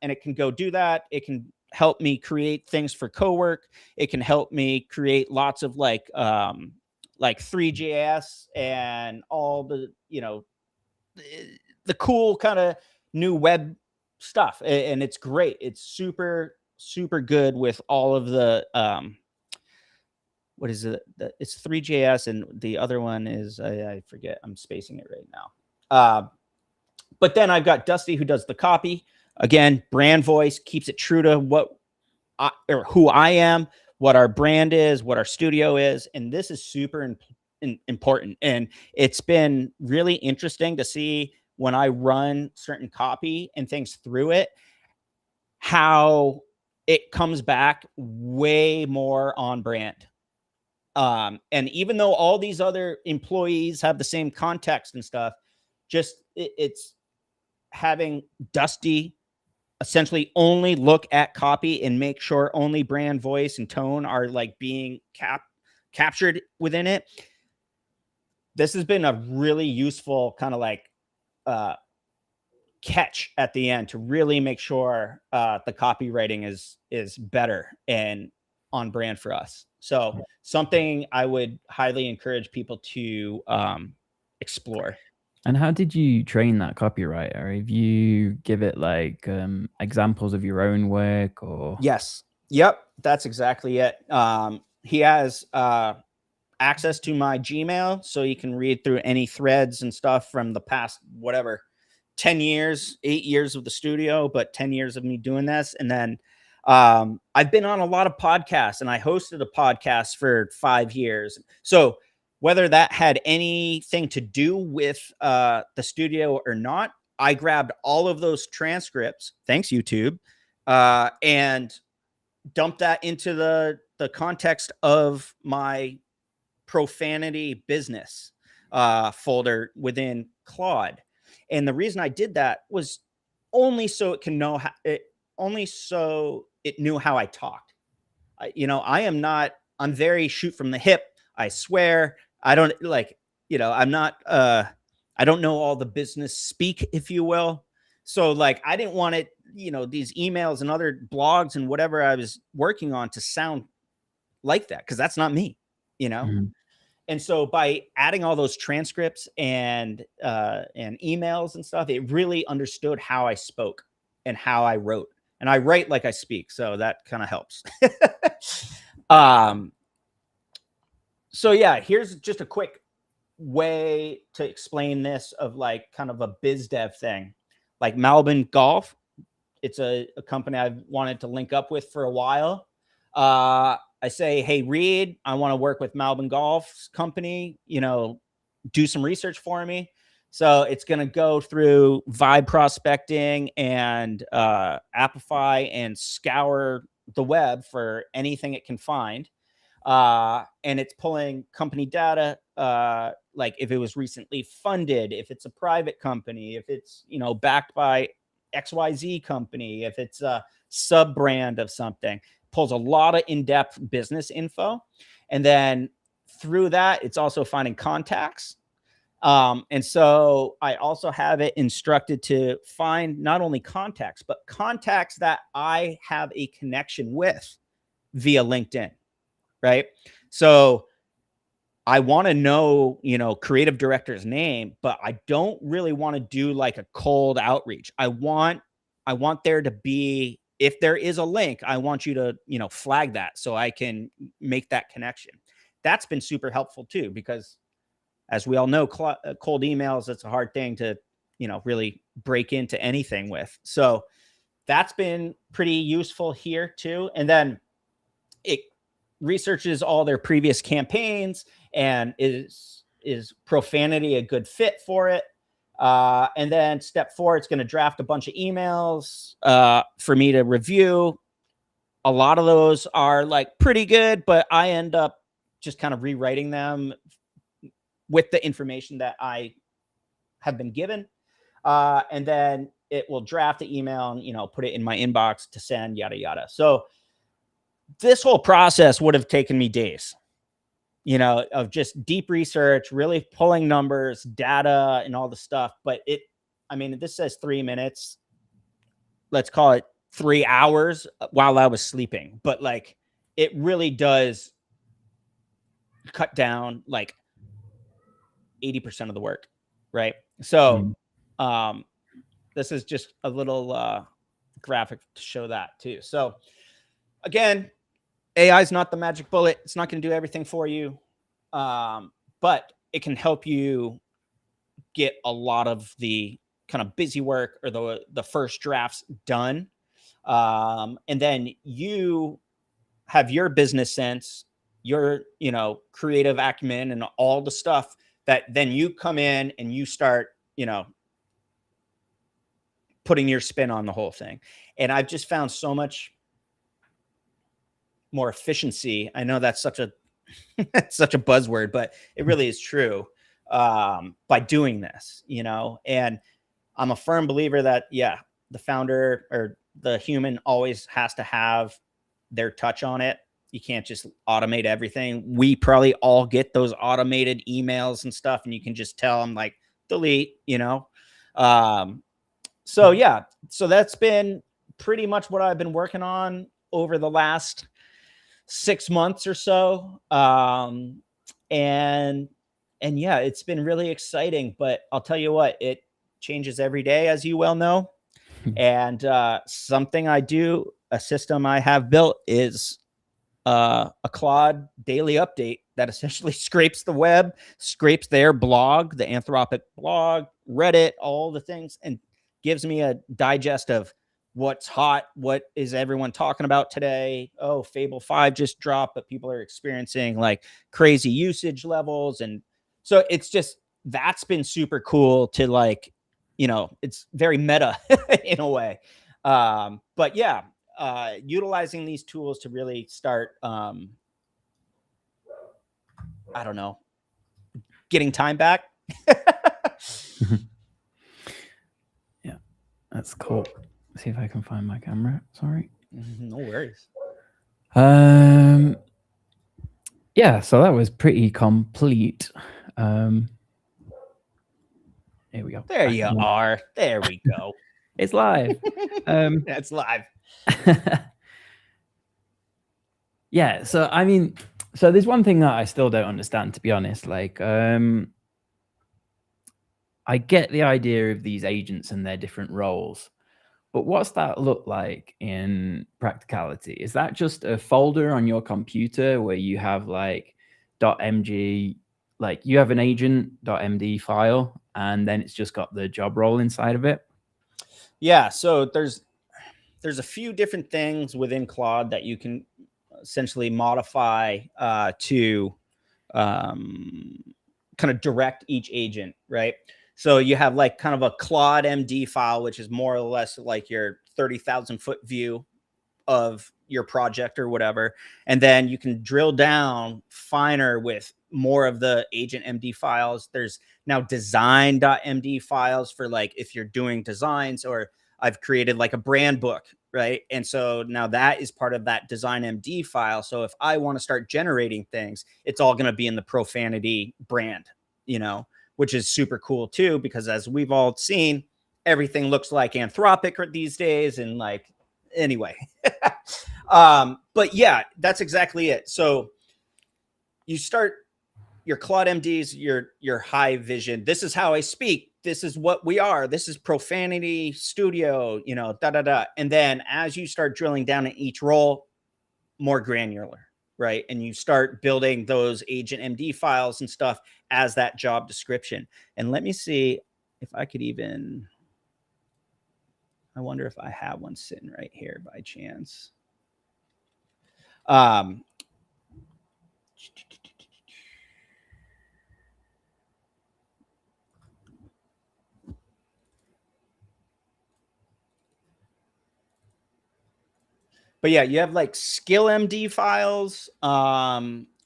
it can go do that. It can help me create things for cowork. It can help me create lots of like 3JS and all the, you know, the cool kind of new web stuff. And it's great. It's super, super good with all of the, what is it? It's 3JS and the other one is, I forget, I'm spacing it right now. But then I've got Dusty who does the copy. Again, brand voice, keeps it true to or who I am, what our brand is, what our studio is. And this is super important. And it's been really interesting to see when I run certain copy and things through it, how it comes back way more on brand. And even though all these other employees have the same context and stuff, just it's having Dusty essentially only look at copy and make sure only brand voice and tone are like being captured within it. This has been a really useful kind of like catch at the end to really make sure the copywriting is better and on brand for us. So something I would highly encourage people to explore. And how did you train that copywriter? If you give it like examples of your own work or? Yes. Yep. That's exactly it. He has access to my Gmail, so you can read through any threads and stuff from the past, whatever, 10 years, 8 years of the studio, but 10 years of me doing this. And then I've been on a lot of podcasts and I hosted a podcast for 5 years. So whether that had anything to do with the studio or not, I grabbed all of those transcripts, thanks YouTube, and dumped that into the context of my profanity business folder within Claude. And the reason I did that was only so it can know only so it knew how I talked. You know, I'm very shoot from the hip. I swear. I don't like, you know, I'm not, I don't know all the business speak, if you will. So like, I didn't want it, you know, these emails and other blogs and whatever I was working on to sound like that. Cause that's not me, you know? Mm-hmm. And so by adding all those transcripts and emails and stuff, it really understood how I spoke and how I wrote. And I write like I speak. So that kind of helps. So yeah, here's just a quick way to explain this of like kind of a biz dev thing. Like Malbon Golf, it's a company I've wanted to link up with for a while. I say, hey, Reed, I want to work with Malvin Golf's company, do some research for me. So it's going to go through Vibe prospecting and Appify and scour the web for anything it can find. And it's pulling company data, like if it was recently funded, if it's a private company, if it's, backed by XYZ company, if it's a sub brand of something, pulls a lot of in-depth business info. And then through that, it's also finding contacts. And so I also have it instructed to find not only contacts, but contacts that I have a connection with via LinkedIn. Right. So I want to know, creative director's name, but I don't really want to do like a cold outreach. I want there to be, if there is a link, I want you to, flag that so I can make that connection. That's been super helpful too, because as we all know, cold emails, it's a hard thing to, really break into anything with. So that's been pretty useful here too. And then it researches all their previous campaigns and is profanity a good fit for it. And then step 4, it's going to draft a bunch of emails for me to review. A lot of those are like pretty good, but I end up just kind of rewriting them with the information that I have been given. And then it will draft the email and, put it in my inbox to send, yada, yada. So this whole process would have taken me days, of just deep research, really pulling numbers, data, and all the stuff. But this says 3 minutes. Let's call it 3 hours while I was sleeping. But like, it really does cut down like 80% of the work. Right. So, this is just a little graphic to show that too. So again, AI is not the magic bullet. It's not going to do everything for you. But it can help you get a lot of the kind of busy work or the first drafts done. And then you have your business sense, your, creative acumen and all the stuff that then you come in and you start, putting your spin on the whole thing. And I've just found so much more efficiency. I know that's such a such a buzzword, but it really is true, by doing this, and I'm a firm believer that, the founder or the human always has to have their touch on it. You can't just automate everything. We probably all get those automated emails and stuff, and you can just tell them like delete, so that's been pretty much what I've been working on over the last 6 months or so. And it's been really exciting, but I'll tell you what, it changes every day, as you well know. And something a system I have built is a Claude daily update that essentially scrapes the web, scrapes their blog, the Anthropic blog, Reddit, all the things, and gives me a digest of what's hot, what is everyone talking about today. Oh, Fable 5 just dropped, but people are experiencing like crazy usage levels. And so that's been super cool to like, it's very meta in a way. But utilizing these tools to really start, I don't know, getting time back. Yeah, that's cool. See if I can find my camera. Sorry. No worries. Yeah, so that was pretty complete. Here we go. There you are. There we go. It's live. It's live. Yeah, so so there's one thing that I still don't understand, to be honest. Like, I get the idea of these agents and their different roles, but what's that look like in practicality? Is that just a folder on your computer where you have like .mg, like you have an agent.md file, and then it's just got the job role inside of it? Yeah, so there's a few different things within Claude that you can essentially modify to kind of direct each agent, right? So you have like kind of a Claude MD file, which is more or less like your 30,000 foot view of your project or whatever. And then you can drill down finer with more of the agent MD files. There's now design.md files for like if you're doing designs, or I've created like a brand book, right? And so now that is part of that design MD file. So if I want to start generating things, it's all going to be in the Profanity brand, you know, which is super cool too, because as we've all seen, everything looks like Anthropic these days. And like, anyway, but yeah, that's exactly it. So you start your Claude MDs, your high vision. This is how I speak. This is what we are. This is Profanity Studio, you know, da, da, da. And then as you start drilling down in each role, more granular, right? And you start building those agent MD files and stuff as that job description. And let me see if I could even, I wonder if I have one sitting right here by chance. But yeah, you have like skill MD files,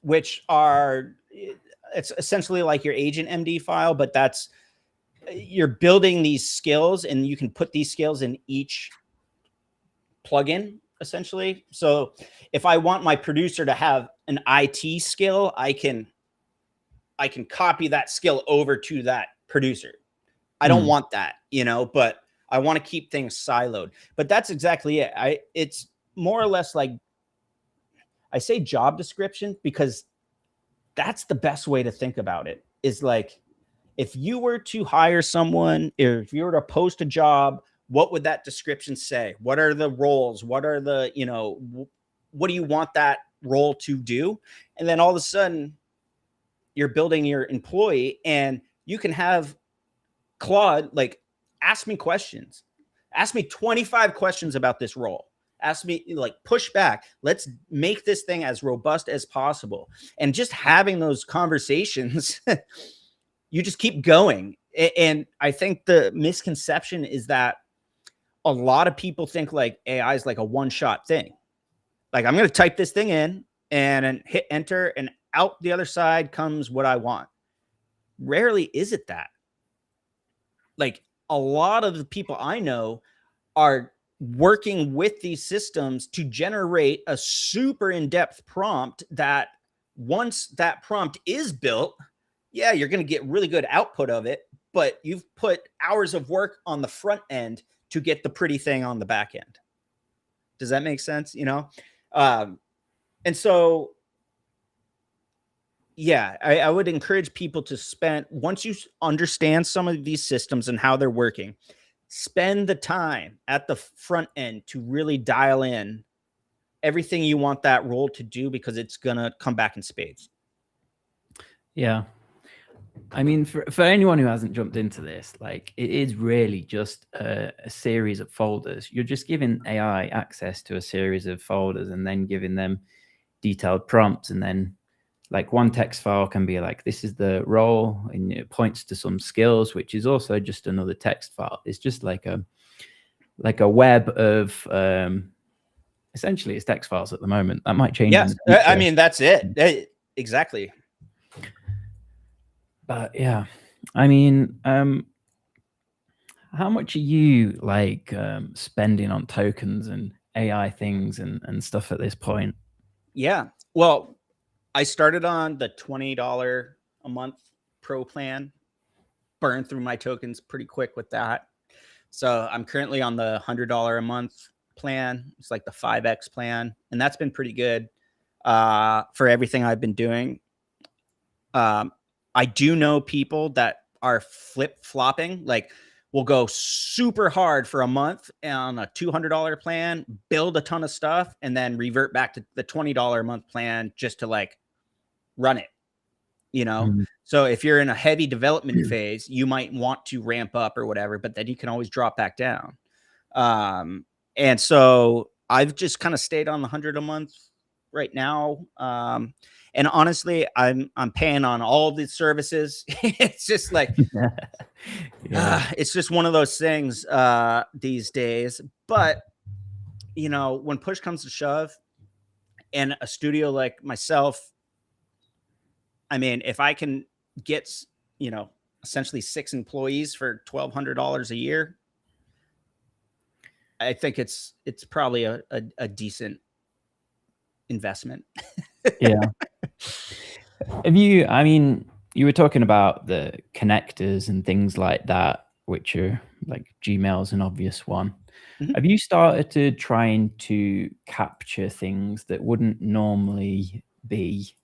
which are, it's essentially like your agent MD file, but that's, you're building these skills and you can put these skills in each plugin essentially. So if I want my producer to have an IT skill, I can copy that skill over to that producer. I don't want that, you know, but I want to keep things siloed. But that's exactly it. It's more or less like, I say job description because that's the best way to think about it, is like, if you were to hire someone, if you were to post a job, what would that description say? What are the roles? What are the, you know, what do you want that role to do? And then all of a sudden you're building your employee, and you can have Claude, like, ask me questions. Ask me 25 questions about this role. Ask me, like, push back. Let's make this thing as robust as possible. And just having those conversations, you just keep going. And I think the misconception is that a lot of people think like AI is like a one-shot thing. Like, I'm going to type this thing in and hit enter, and out the other side comes what I want. Rarely is it that. Like, a lot of the people I know are working with these systems to generate a super in-depth prompt that once that prompt is built, yeah, you're going to get really good output of it, but you've put hours of work on the front end to get the pretty thing on the back end. Does that make sense? You know? And so, yeah, I would encourage people to spend, once you understand some of these systems and how they're working, spend the time at the front end to really dial in everything you want that role to do, because it's going to come back in spades. Yeah. I mean, for anyone who hasn't jumped into this, like, it is really just a series of folders. You're just giving AI access to a series of folders and then giving them detailed prompts. And then like one text file can be like, this is the role, and it points to some skills, which is also just another text file. It's just like a web of, essentially it's text files at the moment. That might change. Yes. I mean, that's it. Exactly. But yeah, I mean, how much are you like spending on tokens and AI things and stuff at this point? Yeah. Well, I started on the $20 a month pro plan, burned through my tokens pretty quick with that. So I'm currently on the $100 a month plan. It's like the 5X plan. And that's been pretty good for everything I've been doing. I do know people that are flip-flopping, like will go super hard for a month on a $200 plan, build a ton of stuff, and then revert back to the $20 a month plan just to like run it, you know? So if you're in a heavy development phase, you might want to ramp up or whatever, but then you can always drop back down. And so I've just kind of stayed on the 100 a month right now. And honestly, I'm paying on all the services. It's just like, Yeah. it's just one of those things these days. But when push comes to shove, and a studio like myself, I mean, if I can get, essentially 6 employees for $1,200 a year, I think it's probably a decent investment. Yeah. I mean, you were talking about the connectors and things like that, which are like Gmail's an obvious one. Mhm. Have you started to trying to capture things that wouldn't normally be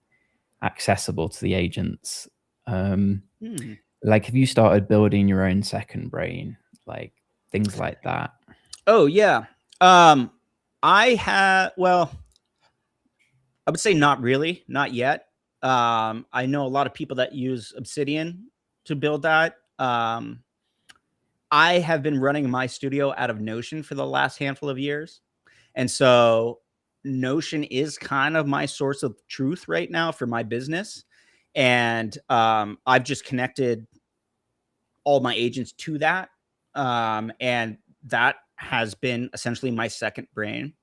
accessible to the agents? Like, have you started building your own second brain, like things like that? Oh yeah. Well, I would say not really, not yet. I know a lot of people that use Obsidian to build that. I have been running my studio out of Notion for the last handful of years. And so Notion is kind of my source of truth right now for my business. And I've just connected all my agents to that. And that has been essentially my second brain.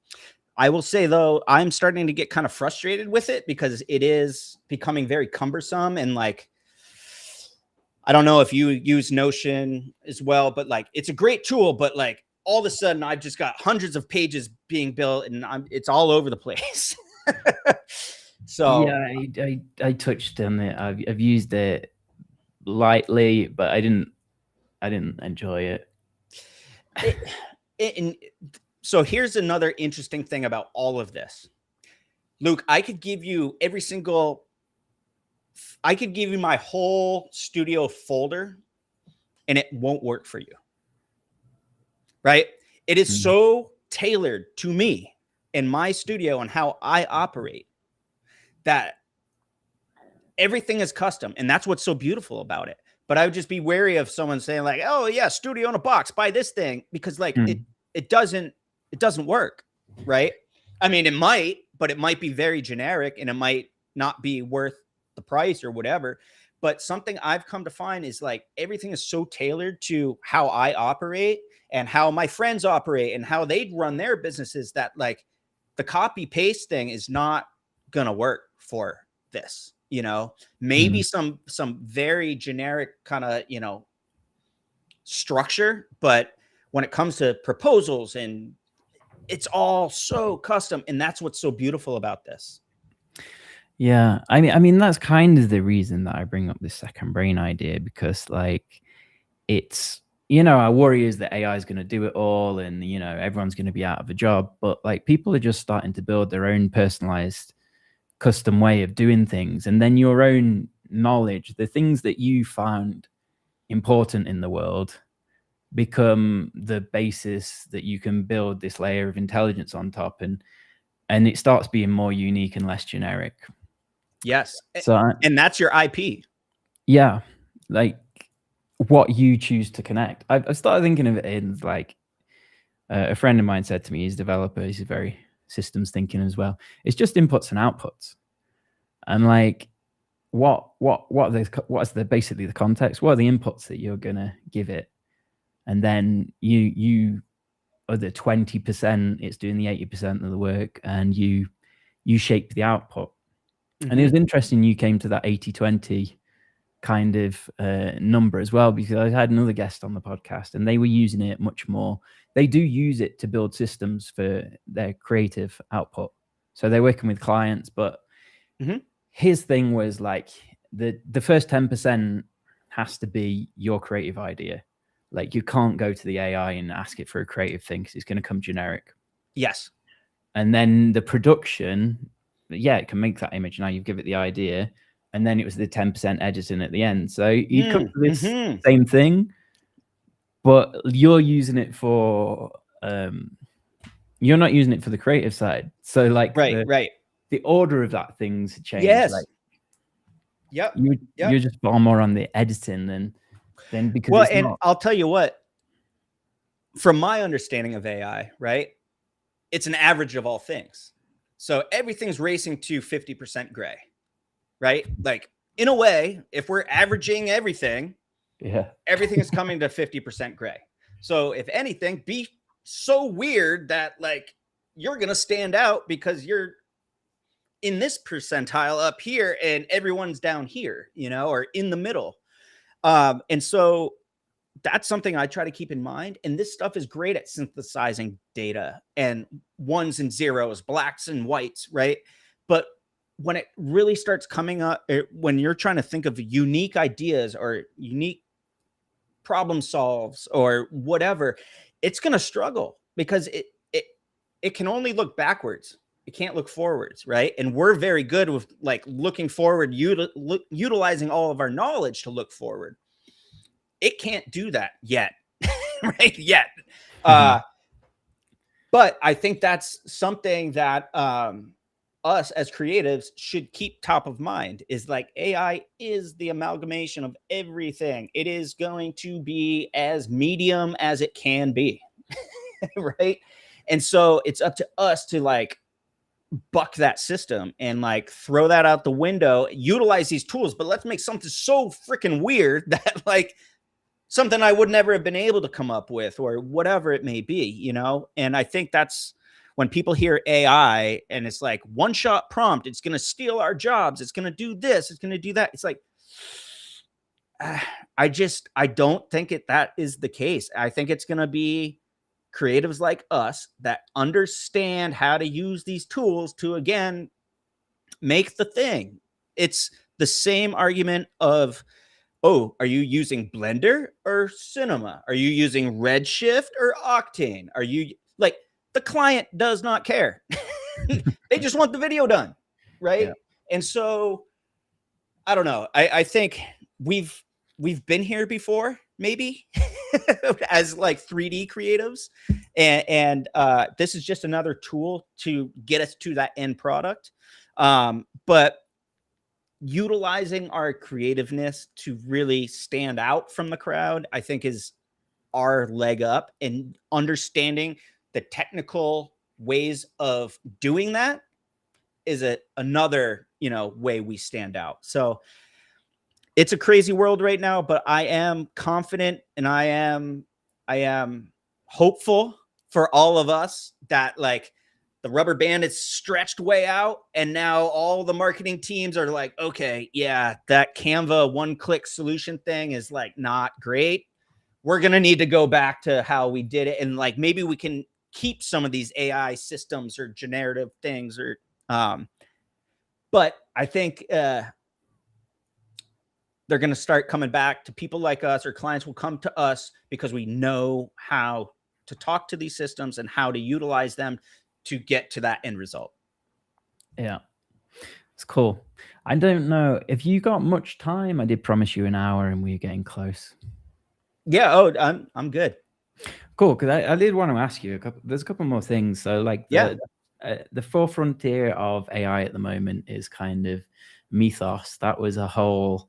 I will say, though, I'm starting to get kind of frustrated with it because it is becoming very cumbersome. And like, I don't know if you use Notion as well, but like, it's a great tool. But like, all of a sudden, I've just got hundreds of pages being built, and it's all over the place. So Yeah, I touched on it. I've used it lightly, but I didn't enjoy it. and so here's another interesting thing about all of this. Luke, I could give you my whole studio folder and it won't work for you. Right? It is so tailored to me and my studio and how I operate that everything is custom. And that's what's so beautiful about it. But I would just be wary of someone saying like, oh yeah, studio in a box, buy this thing, because like it doesn't work. Right? I mean, it might, but it might be very generic and it might not be worth the price or whatever. But something I've come to find is like everything is so tailored to how I operate and how my friends operate and how they run their businesses that like the copy paste thing is not going to work for this. Maybe some very generic kind of, structure, but when it comes to proposals, and it's all so custom, and that's what's so beautiful about this. Yeah, I mean that's kind of the reason that I bring up this second brain idea, because like it's our worry is that AI is going to do it all, and everyone's going to be out of a job, but like people are just starting to build their own personalized custom way of doing things, and then your own knowledge, the things that you found important in the world, become the basis that you can build this layer of intelligence on top, and it starts being more unique and less generic. Yes. So and that's your IP. Yeah, like what you choose to connect. I've started thinking of it in like a friend of mine said to me, he's a developer, he's very systems thinking as well. It's just inputs and outputs, and like what's basically the context? What are the inputs that you're gonna give it, and then you are the 20%. It's doing the 80% of the work, and you shape the output. And it was interesting you came to that 80-20 kind of number as well, because I had another guest on the podcast and they were using it much more. They do use it to build systems for their creative output, so they're working with clients, but his thing was like the first 10% has to be your creative idea. Like you can't go to the AI and ask it for a creative thing because it's going to come generic. Yes. And then the production, yeah, it can make that image. Now you've given it the idea, and then it was the 10% editing at the end. So you come to this same thing, but you're using it for you're not using it for the creative side. So like the order of that thing's changed. Yes. Like yep. You're just far more on the editing than because well, and I'll tell you what, from my understanding of AI, right? It's an average of all things. So everything's racing to 50% gray, right? Like in a way, if we're averaging everything, everything is coming to 50% gray. So if anything, be so weird that like you're going to stand out because you're in this percentile up here and everyone's down here, you know, or in the middle. And so that's something I try to keep in mind. And this stuff is great at synthesizing data and ones and zeros, blacks and whites, right? But when it really starts coming up, when you're trying to think of unique ideas or unique problem solves or whatever, it's going to struggle because it can only look backwards. It can't look forwards, right? And we're very good with like looking forward, utilizing all of our knowledge to look forward. It can't do that yet, right? Yet. But I think that's something that us as creatives should keep top of mind is like AI is the amalgamation of everything. It is going to be as medium as it can be, right? And so it's up to us to like buck that system and like throw that out the window, utilize these tools, but let's make something so freaking weird that like something I would never have been able to come up with or whatever it may be, you know? And I think that's when people hear AI and it's like one shot prompt, it's going to steal our jobs. It's going to do this. It's going to do that. It's like, I don't think that is the case. I think it's going to be creatives like us that understand how to use these tools to, again, make the thing. It's the same argument of, oh, are you using Blender or Cinema? Are you using Redshift or Octane? Are you like the client does not care. They just want the video done. Right. Yeah. And so I don't know. I think we've been here before, maybe as like 3D creatives. And this is just another tool to get us to that end product. But utilizing our creativeness to really stand out from the crowd, I think is our leg up, and understanding the technical ways of doing that is another, you know, way we stand out. So it's a crazy world right now, but I am confident and I am hopeful for all of us that like the rubber band is stretched way out. And now all the marketing teams are like, okay, yeah, that Canva one-click solution thing is like not great. We're going to need to go back to how we did it. And like, maybe we can keep some of these AI systems or generative things or, but I think, they're going to start coming back to people like us, or clients will come to us because we know how to talk to these systems and how to utilize them to get to that end result. Yeah, it's cool. I don't know if you got much time. I did promise you an hour and we're getting close. Yeah. Oh, I'm good. Cool. Cause I did want to ask you there's a couple more things. So like the forefront tier of AI at the moment is kind of Mythos. That was a whole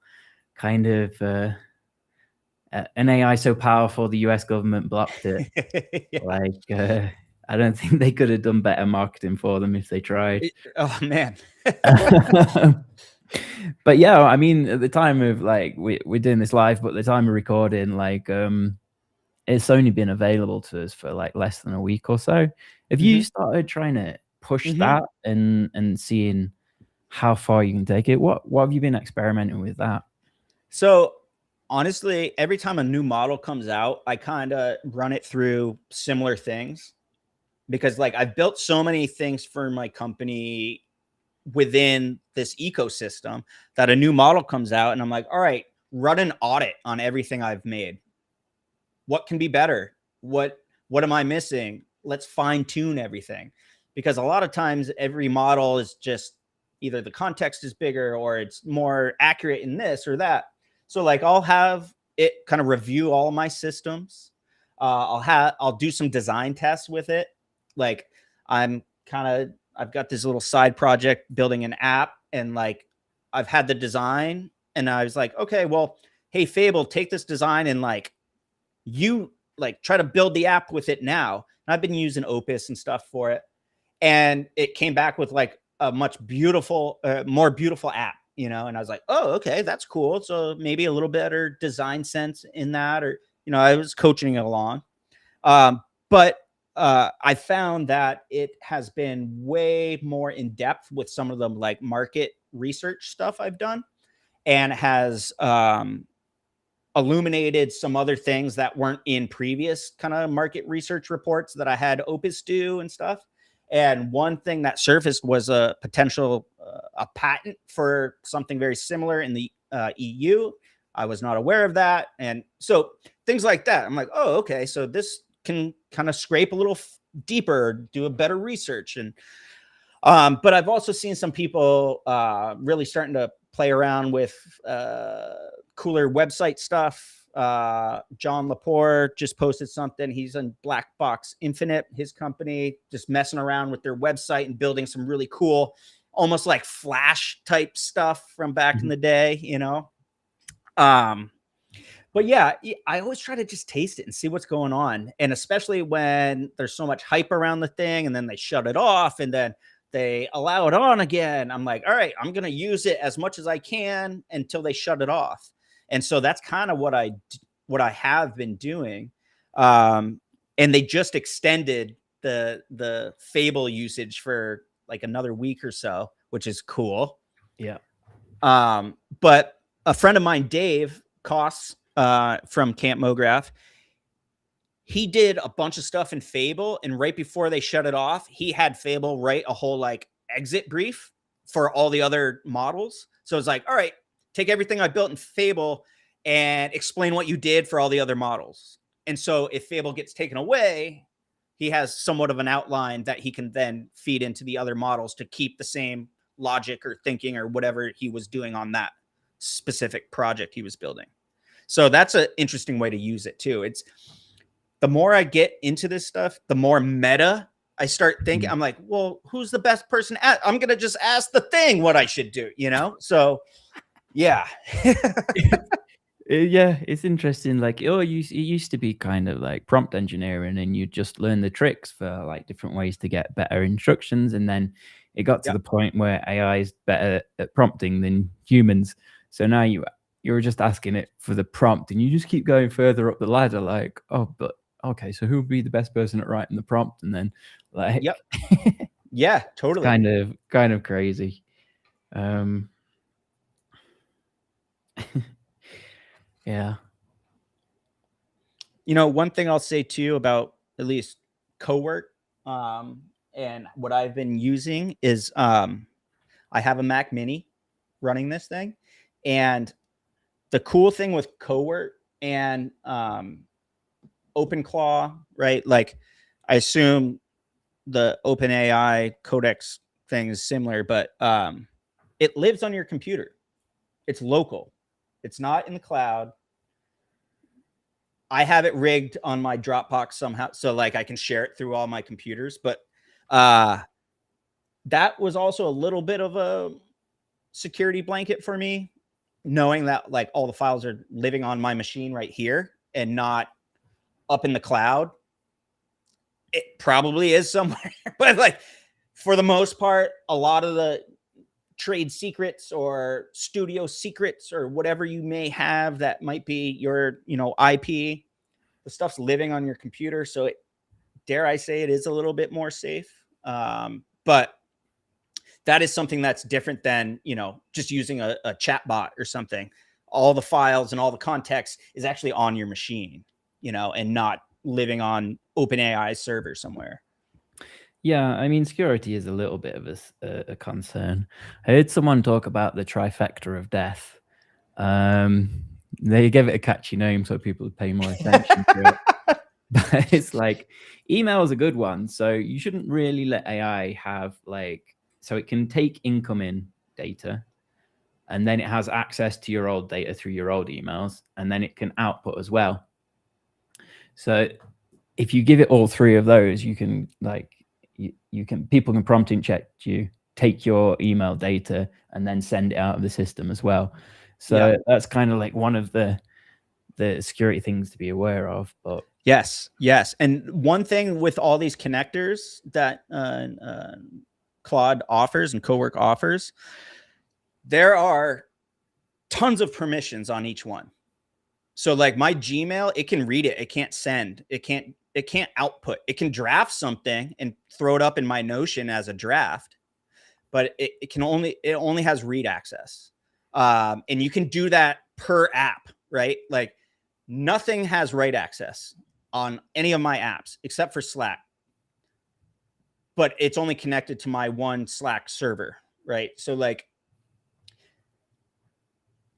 kind of an AI so powerful the US government blocked it. Yeah. Like I don't think they could have done better marketing for them if they tried. Oh man. But yeah, I mean, at the time of like we're doing this live, but at the time of recording, like it's only been available to us for like less than a week or so. Have you started trying to push that and seeing how far you can take it? What have you been experimenting with that? So honestly, every time a new model comes out, I kind of run it through similar things, because like I've built so many things for my company within this ecosystem that a new model comes out and I'm like, all right, run an audit on everything I've made. What can be better? What am I missing? Let's fine tune everything, because a lot of times every model is just either the context is bigger or it's more accurate in this or that. So like I'll have it kind of review all my systems. I'll do some design tests with it. Like I've got this little side project building an app, and like I've had the design and I was like, okay, well, hey, Fable, take this design and like you like try to build the app with it now. And I've been using Opus and stuff for it. and it came back with like a much more beautiful app, you know. And I was like, oh, okay, that's cool. So maybe a little better design sense in that, or, you know, I was coaching it along. But I found that it has been way more in depth with some of the like market research stuff I've done, and has illuminated some other things that weren't in previous kind of market research reports that I had Opus do and stuff. And one thing that surfaced was a potential a patent for something very similar in the EU. I was not aware of that. And so things like that. I'm like, oh, okay. So this can kind of scrape a little deeper, do a better research. And but I've also seen some people really starting to play around with cooler website stuff. John Lepore just posted something. He's on Black Box Infinite, his company, just messing around with their website and building some really cool, almost like Flash type stuff from back in the day, you know. But yeah, I always try to just taste it and see what's going on. And especially when there's so much hype around the thing and then they shut it off and then they allow it on again. I'm like, all right, I'm going to use it as much as I can until they shut it off. And so that's kind of what I have been doing. And they just extended the Fable usage for like another week or so, which is cool. Yeah. But a friend of mine, Dave Koss, from Camp Mograph, he did a bunch of stuff in Fable, and right before they shut it off, he had Fable write a whole like exit brief for all the other models. So it's like, all right, take everything I built in Fable and explain what you did for all the other models. And so if Fable gets taken away, he has somewhat of an outline that he can then feed into the other models to keep the same logic or thinking or whatever he was doing on that specific project he was building. So that's an interesting way to use it too. It's the more I get into this stuff, the more meta I start thinking. I'm like, well, who's the best person I'm going to just ask the thing what I should do, you know? So yeah. Yeah, it's interesting. Like, it used to be kind of like prompt engineering, and you just learn the tricks for like different ways to get better instructions. And then it got to the point where AI is better at prompting than humans. So now you're just asking it for the prompt, and you just keep going further up the ladder. Like, oh, but okay, so who would be the best person at writing the prompt? And then like, yeah, totally. Kind of crazy. Yeah. You know, one thing I'll say too about at least cowork, and what I've been using is, I have a Mac Mini running this thing, and the cool thing with cowork and OpenClaw, right? Like, I assume the OpenAI Codex thing is similar, but it lives on your computer. It's local. It's not in the cloud. I have it rigged on my Dropbox somehow, so like I can share it through all my computers. But that was also a little bit of a security blanket for me, knowing that like all the files are living on my machine right here and not up in the cloud. It probably is somewhere, but like for the most part, a lot of the trade secrets or studio secrets or whatever you may have that might be your, you know, IP, the stuff's living on your computer. So dare I say it is a little bit more safe. But that is something that's different than, you know, just using a chat bot or something. All the files and all the context is actually on your machine, you know, and not living on OpenAI server somewhere. Yeah, I mean, security is a little bit of a concern. I heard someone talk about the trifecta of death. They gave it a catchy name so people would pay more attention to it. But it's like, email is a good one. So you shouldn't really let AI have like, so it can take incoming data, and then it has access to your old data through your old emails, and then it can output as well. So if you give it all three of those, you can like, people can prompt inject you, take your email data, and then send it out of the system as well. So that's kind of like one of the the security things to be aware of. But yes. And one thing with all these connectors that Claude offers and Cowork offers, there are tons of permissions on each one. So like my Gmail, it can read it. It can't send. It can't output. It can draft something and throw it up in my Notion as a draft, but it only has read access. And you can do that per app, right? Like nothing has write access on any of my apps except for Slack. But it's only connected to my one Slack server, right? So like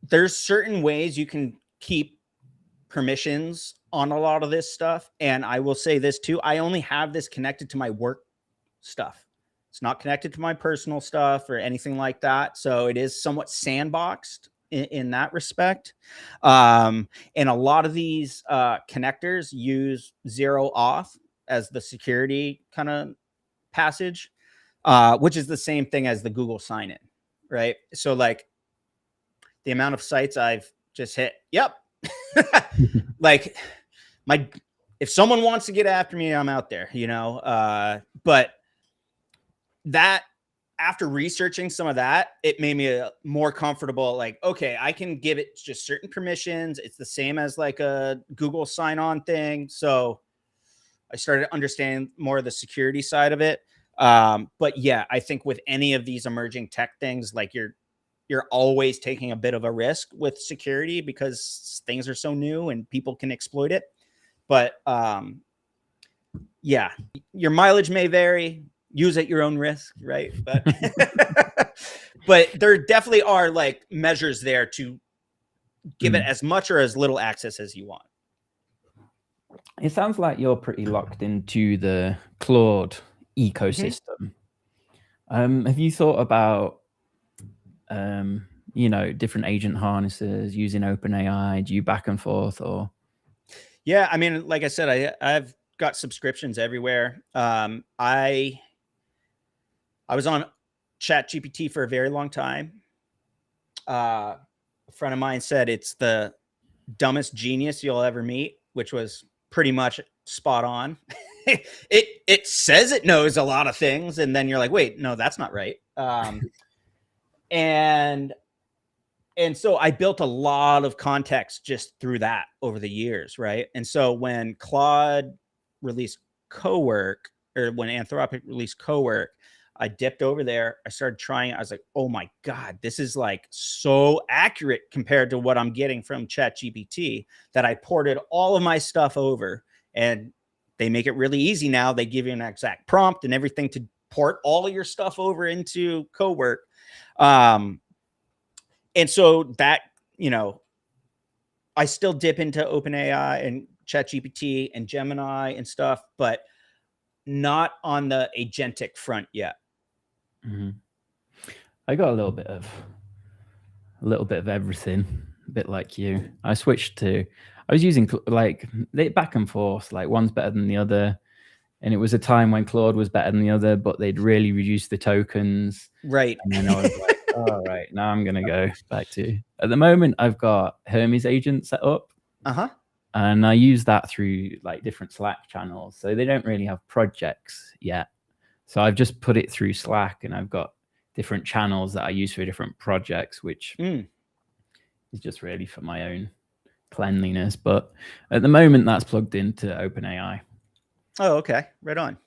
there's certain ways you can keep permissions on a lot of this stuff. And I will say this too, I only have this connected to my work stuff. It's not connected to my personal stuff or anything like that. So it is somewhat sandboxed in that respect. And a lot of these connectors use 0 auth as the security kind of passage, which is the same thing as the Google sign-in, right? So like the amount of sites I've just hit, yep. Like if someone wants to get after me, I'm out there, you know? But that, after researching some of that, it made me more comfortable. Like, okay, I can give it just certain permissions. It's the same as like a Google sign-on thing. So I started understanding more of the security side of it. But yeah, I think with any of these emerging tech things, like you're always taking a bit of a risk with security because things are so new and people can exploit it. But yeah, your mileage may vary. Use at your own risk, right? But but there definitely are like measures there to give it as much or as little access as you want. It sounds like you're pretty locked into the Claude ecosystem. Have you thought about different agent harnesses using OpenAI? Do you back and forth or? Yeah, I mean, like I said, I've got subscriptions everywhere. I was on ChatGPT for a very long time. A friend of mine said it's the dumbest genius you'll ever meet, which was pretty much spot on. it says it knows a lot of things, and then you're like, wait, no, that's not right. And so I built a lot of context just through that over the years, right? And so when Claude released Cowork, or when Anthropic released Cowork, I dipped over there. I started trying it. I was like, oh my God, this is like so accurate compared to what I'm getting from ChatGPT, that I ported all of my stuff over, and they make it really easy now. They give you an exact prompt and everything to port all of your stuff over into Cowork. And so that, I still dip into OpenAI and ChatGPT and Gemini and stuff, but not on the agentic front yet. Mm-hmm. I got a little bit of everything, a bit like you. I was using like back and forth, like one's better than the other. And it was a time when Claude was better than the other, but they'd really reduced the tokens. Right. And then I was like, all right, now I'm going to go back to, at the moment, I've got Hermes agent set up. And I use that through like different Slack channels. So they don't really have projects yet. So I've just put it through Slack, and I've got different channels that I use for different projects, which is just really for my own cleanliness. But at the moment, that's plugged into OpenAI. Oh, okay. Right on.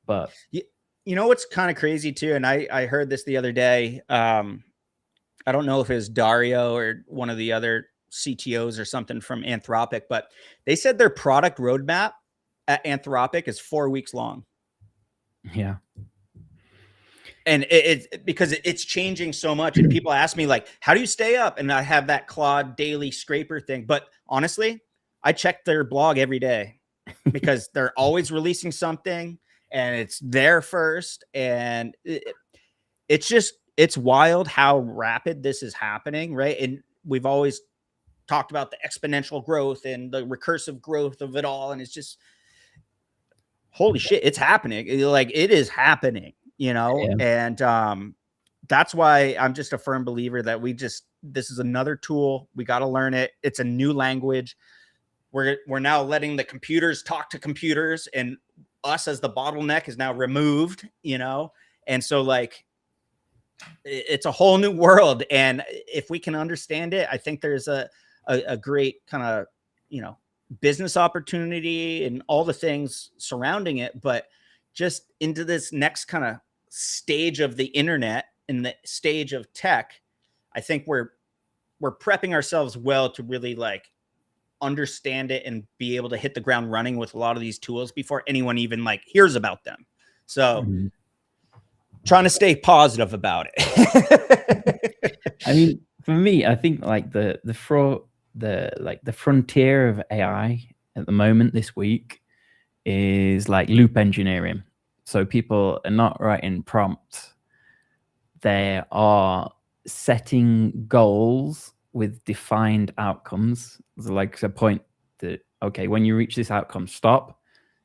But you know what's kind of crazy too, and I heard this the other day. I don't know if it was Dario or one of the other CTOs or something from Anthropic, but they said their product roadmap at Anthropic is 4 weeks long. Yeah. And it's because it's changing so much. And people ask me like, how do you stay up? And I have that Claude daily scraper thing. But honestly, I check their blog every day because they're always releasing something, and it's there first. And it's wild how rapid this is happening, right? And we've always talked about the exponential growth and the recursive growth of it all. And it's just, holy shit, it's happening. Like, it is happening, And that's why I'm just a firm believer that we just this is another tool. We got to learn it. It's a new language. We're now letting the computers talk to computers, and us as the bottleneck is now removed, and so like it's a whole new world. And if we can understand it, I think there's a great kind of business opportunity and all the things surrounding it. But just into this next kind of stage of the internet and the stage of tech, I think we're prepping ourselves well to really like understand it and be able to hit the ground running with a lot of these tools before anyone even like hears about them. So trying to stay positive about it. I mean, for me, I think like the frontier of AI at the moment this week is like loop engineering. So people are not writing prompts. They are setting goals with defined outcomes. So like a point that, okay, when you reach this outcome, stop,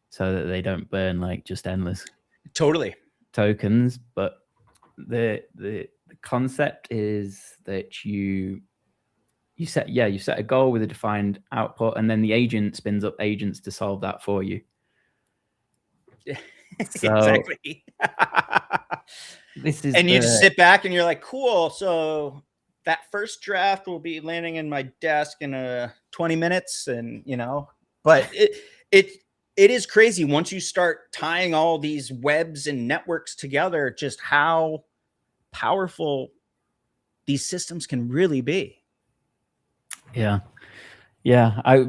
so that they don't burn like just endless tokens. But the concept is that you set a goal with a defined output, and then the agent spins up agents to solve that for you. So, exactly. And you just sit back and you're like, cool. So that first draft will be landing in my desk in 20 minutes. And, but it is crazy once you start tying all these webs and networks together, just how powerful these systems can really be. Yeah. I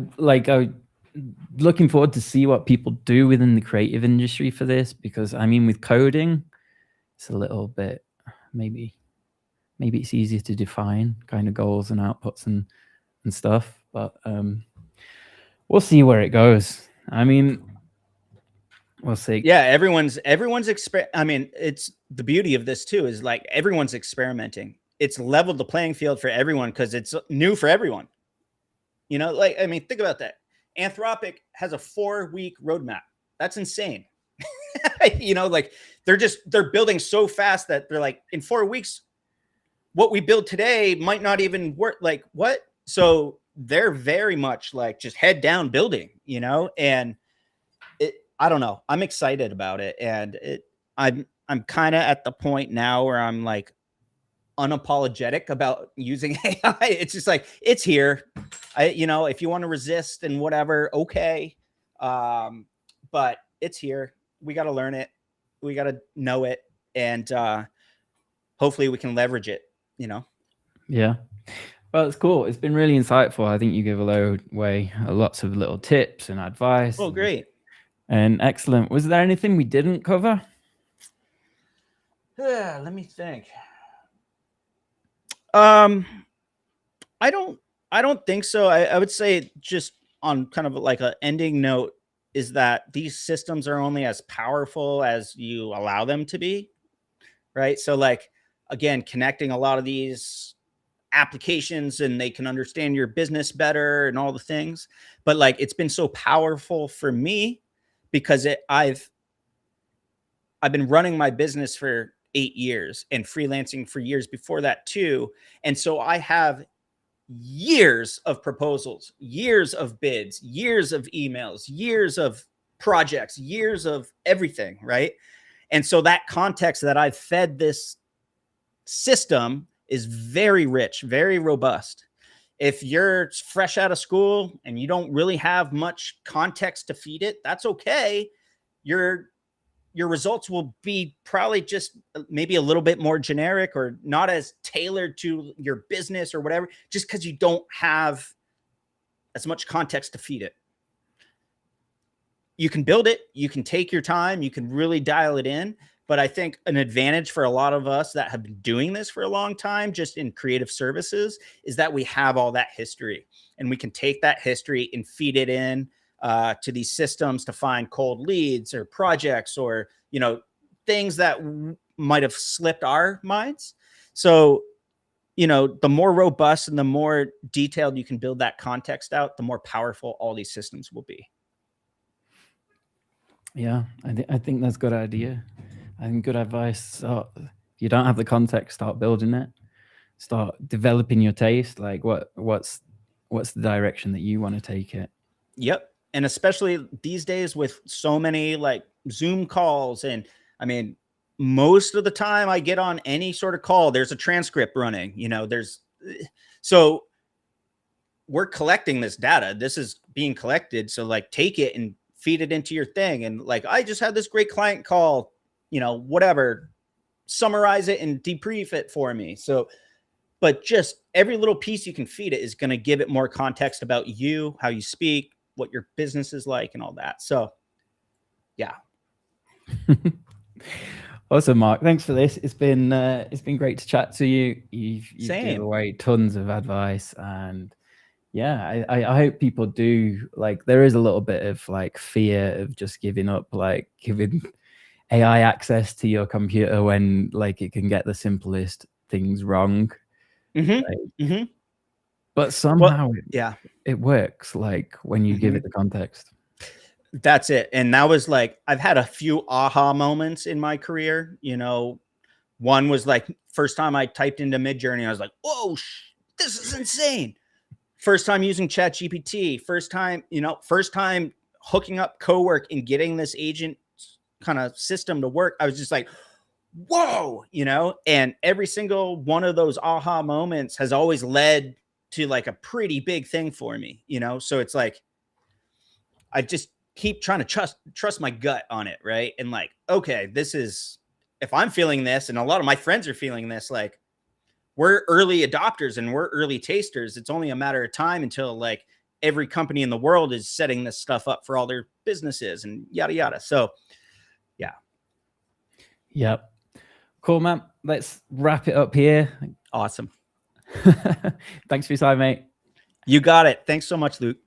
looking forward to see what people do within the creative industry for this, because I mean, with coding, it's a little bit, maybe it's easier to define kind of goals and outputs and stuff, but we'll see where it goes. I mean, we'll see. Yeah, everyone's I mean, it's the beauty of this too, is like everyone's experimenting. It's leveled the playing field for everyone because it's new for everyone. Like, I mean, think about that. Anthropic has a 4-week roadmap. That's insane. Like they're building so fast that they're like, in 4 weeks, what we build today might not even work. Like, what? So they're very much like just head down building, and I don't know. I'm excited about it. And I'm kind of at the point now where I'm like unapologetic about using AI. It's just like, it's here. If you want to resist and whatever, okay. But it's here. We got to learn it. We got to know it. And hopefully we can leverage it, Yeah. Well, it's cool. It's been really insightful. I think you give lots of little tips and advice. Oh, great. And excellent. Was there anything we didn't cover? Let me think. I don't think so. I would say, just on kind of like an ending note, is that these systems are only as powerful as you allow them to be, right? So like, again, connecting a lot of these applications and they can understand your business better and all the things. But like, it's been so powerful for me because I've been running my business for 8 years and freelancing for years before that too. And so I have years of proposals, years of bids, years of emails, years of projects, years of everything, right? And so that context that I've fed this system is very rich, very robust. If you're fresh out of school and you don't really have much context to feed it, that's okay. Your results will be probably just maybe a little bit more generic or not as tailored to your business or whatever, just because you don't have as much context to feed it. You can build it, you can take your time, you can really dial it in. But I think an advantage for a lot of us that have been doing this for a long time, just in creative services, is that we have all that history, and we can take that history and feed it in to these systems to find cold leads or projects or, things that might have slipped our minds. So, the more robust and the more detailed you can build that context out, the more powerful all these systems will be. Yeah, I think that's a good idea. I think good advice. So if you don't have the context, start building it. start developing your taste? Like what's the direction that you want to take it? Yep. And especially these days with so many like Zoom calls. And I mean, most of the time I get on any sort of call, there's a transcript running, so we're collecting this data. This is being collected. So like take it and feed it into your thing. And like, I just had this great client call, whatever, summarize it and debrief it for me. So, but just every little piece you can feed it is going to give it more context about you, how you speak, what your business is like, and all that. So yeah. Awesome, Mark. Thanks for this. It's been great to chat to you. You've given away tons of advice, and yeah, I hope people do, like, there is a little bit of like fear of just giving up, like giving AI access to your computer when like it can get the simplest things wrong. But somehow it works, like when you give it the context. That's it. And that was like, I've had a few aha moments in my career. One was like, first time I typed into Midjourney, I was like, whoa, this is insane. First time using ChatGPT, first time hooking up Cowork and getting this agent kind of system to work. I was just like, whoa, and every single one of those aha moments has always led to like a pretty big thing for me, so it's like, I just keep trying to trust my gut on it. Right. And like, okay, if I'm feeling this and a lot of my friends are feeling this, like we're early adopters and we're early tasters. It's only a matter of time until like every company in the world is setting this stuff up for all their businesses and yada, yada. So yeah. Yep. Cool, man. Let's wrap it up here. Awesome. Thanks for your time, mate. You got it. Thanks so much, Luke.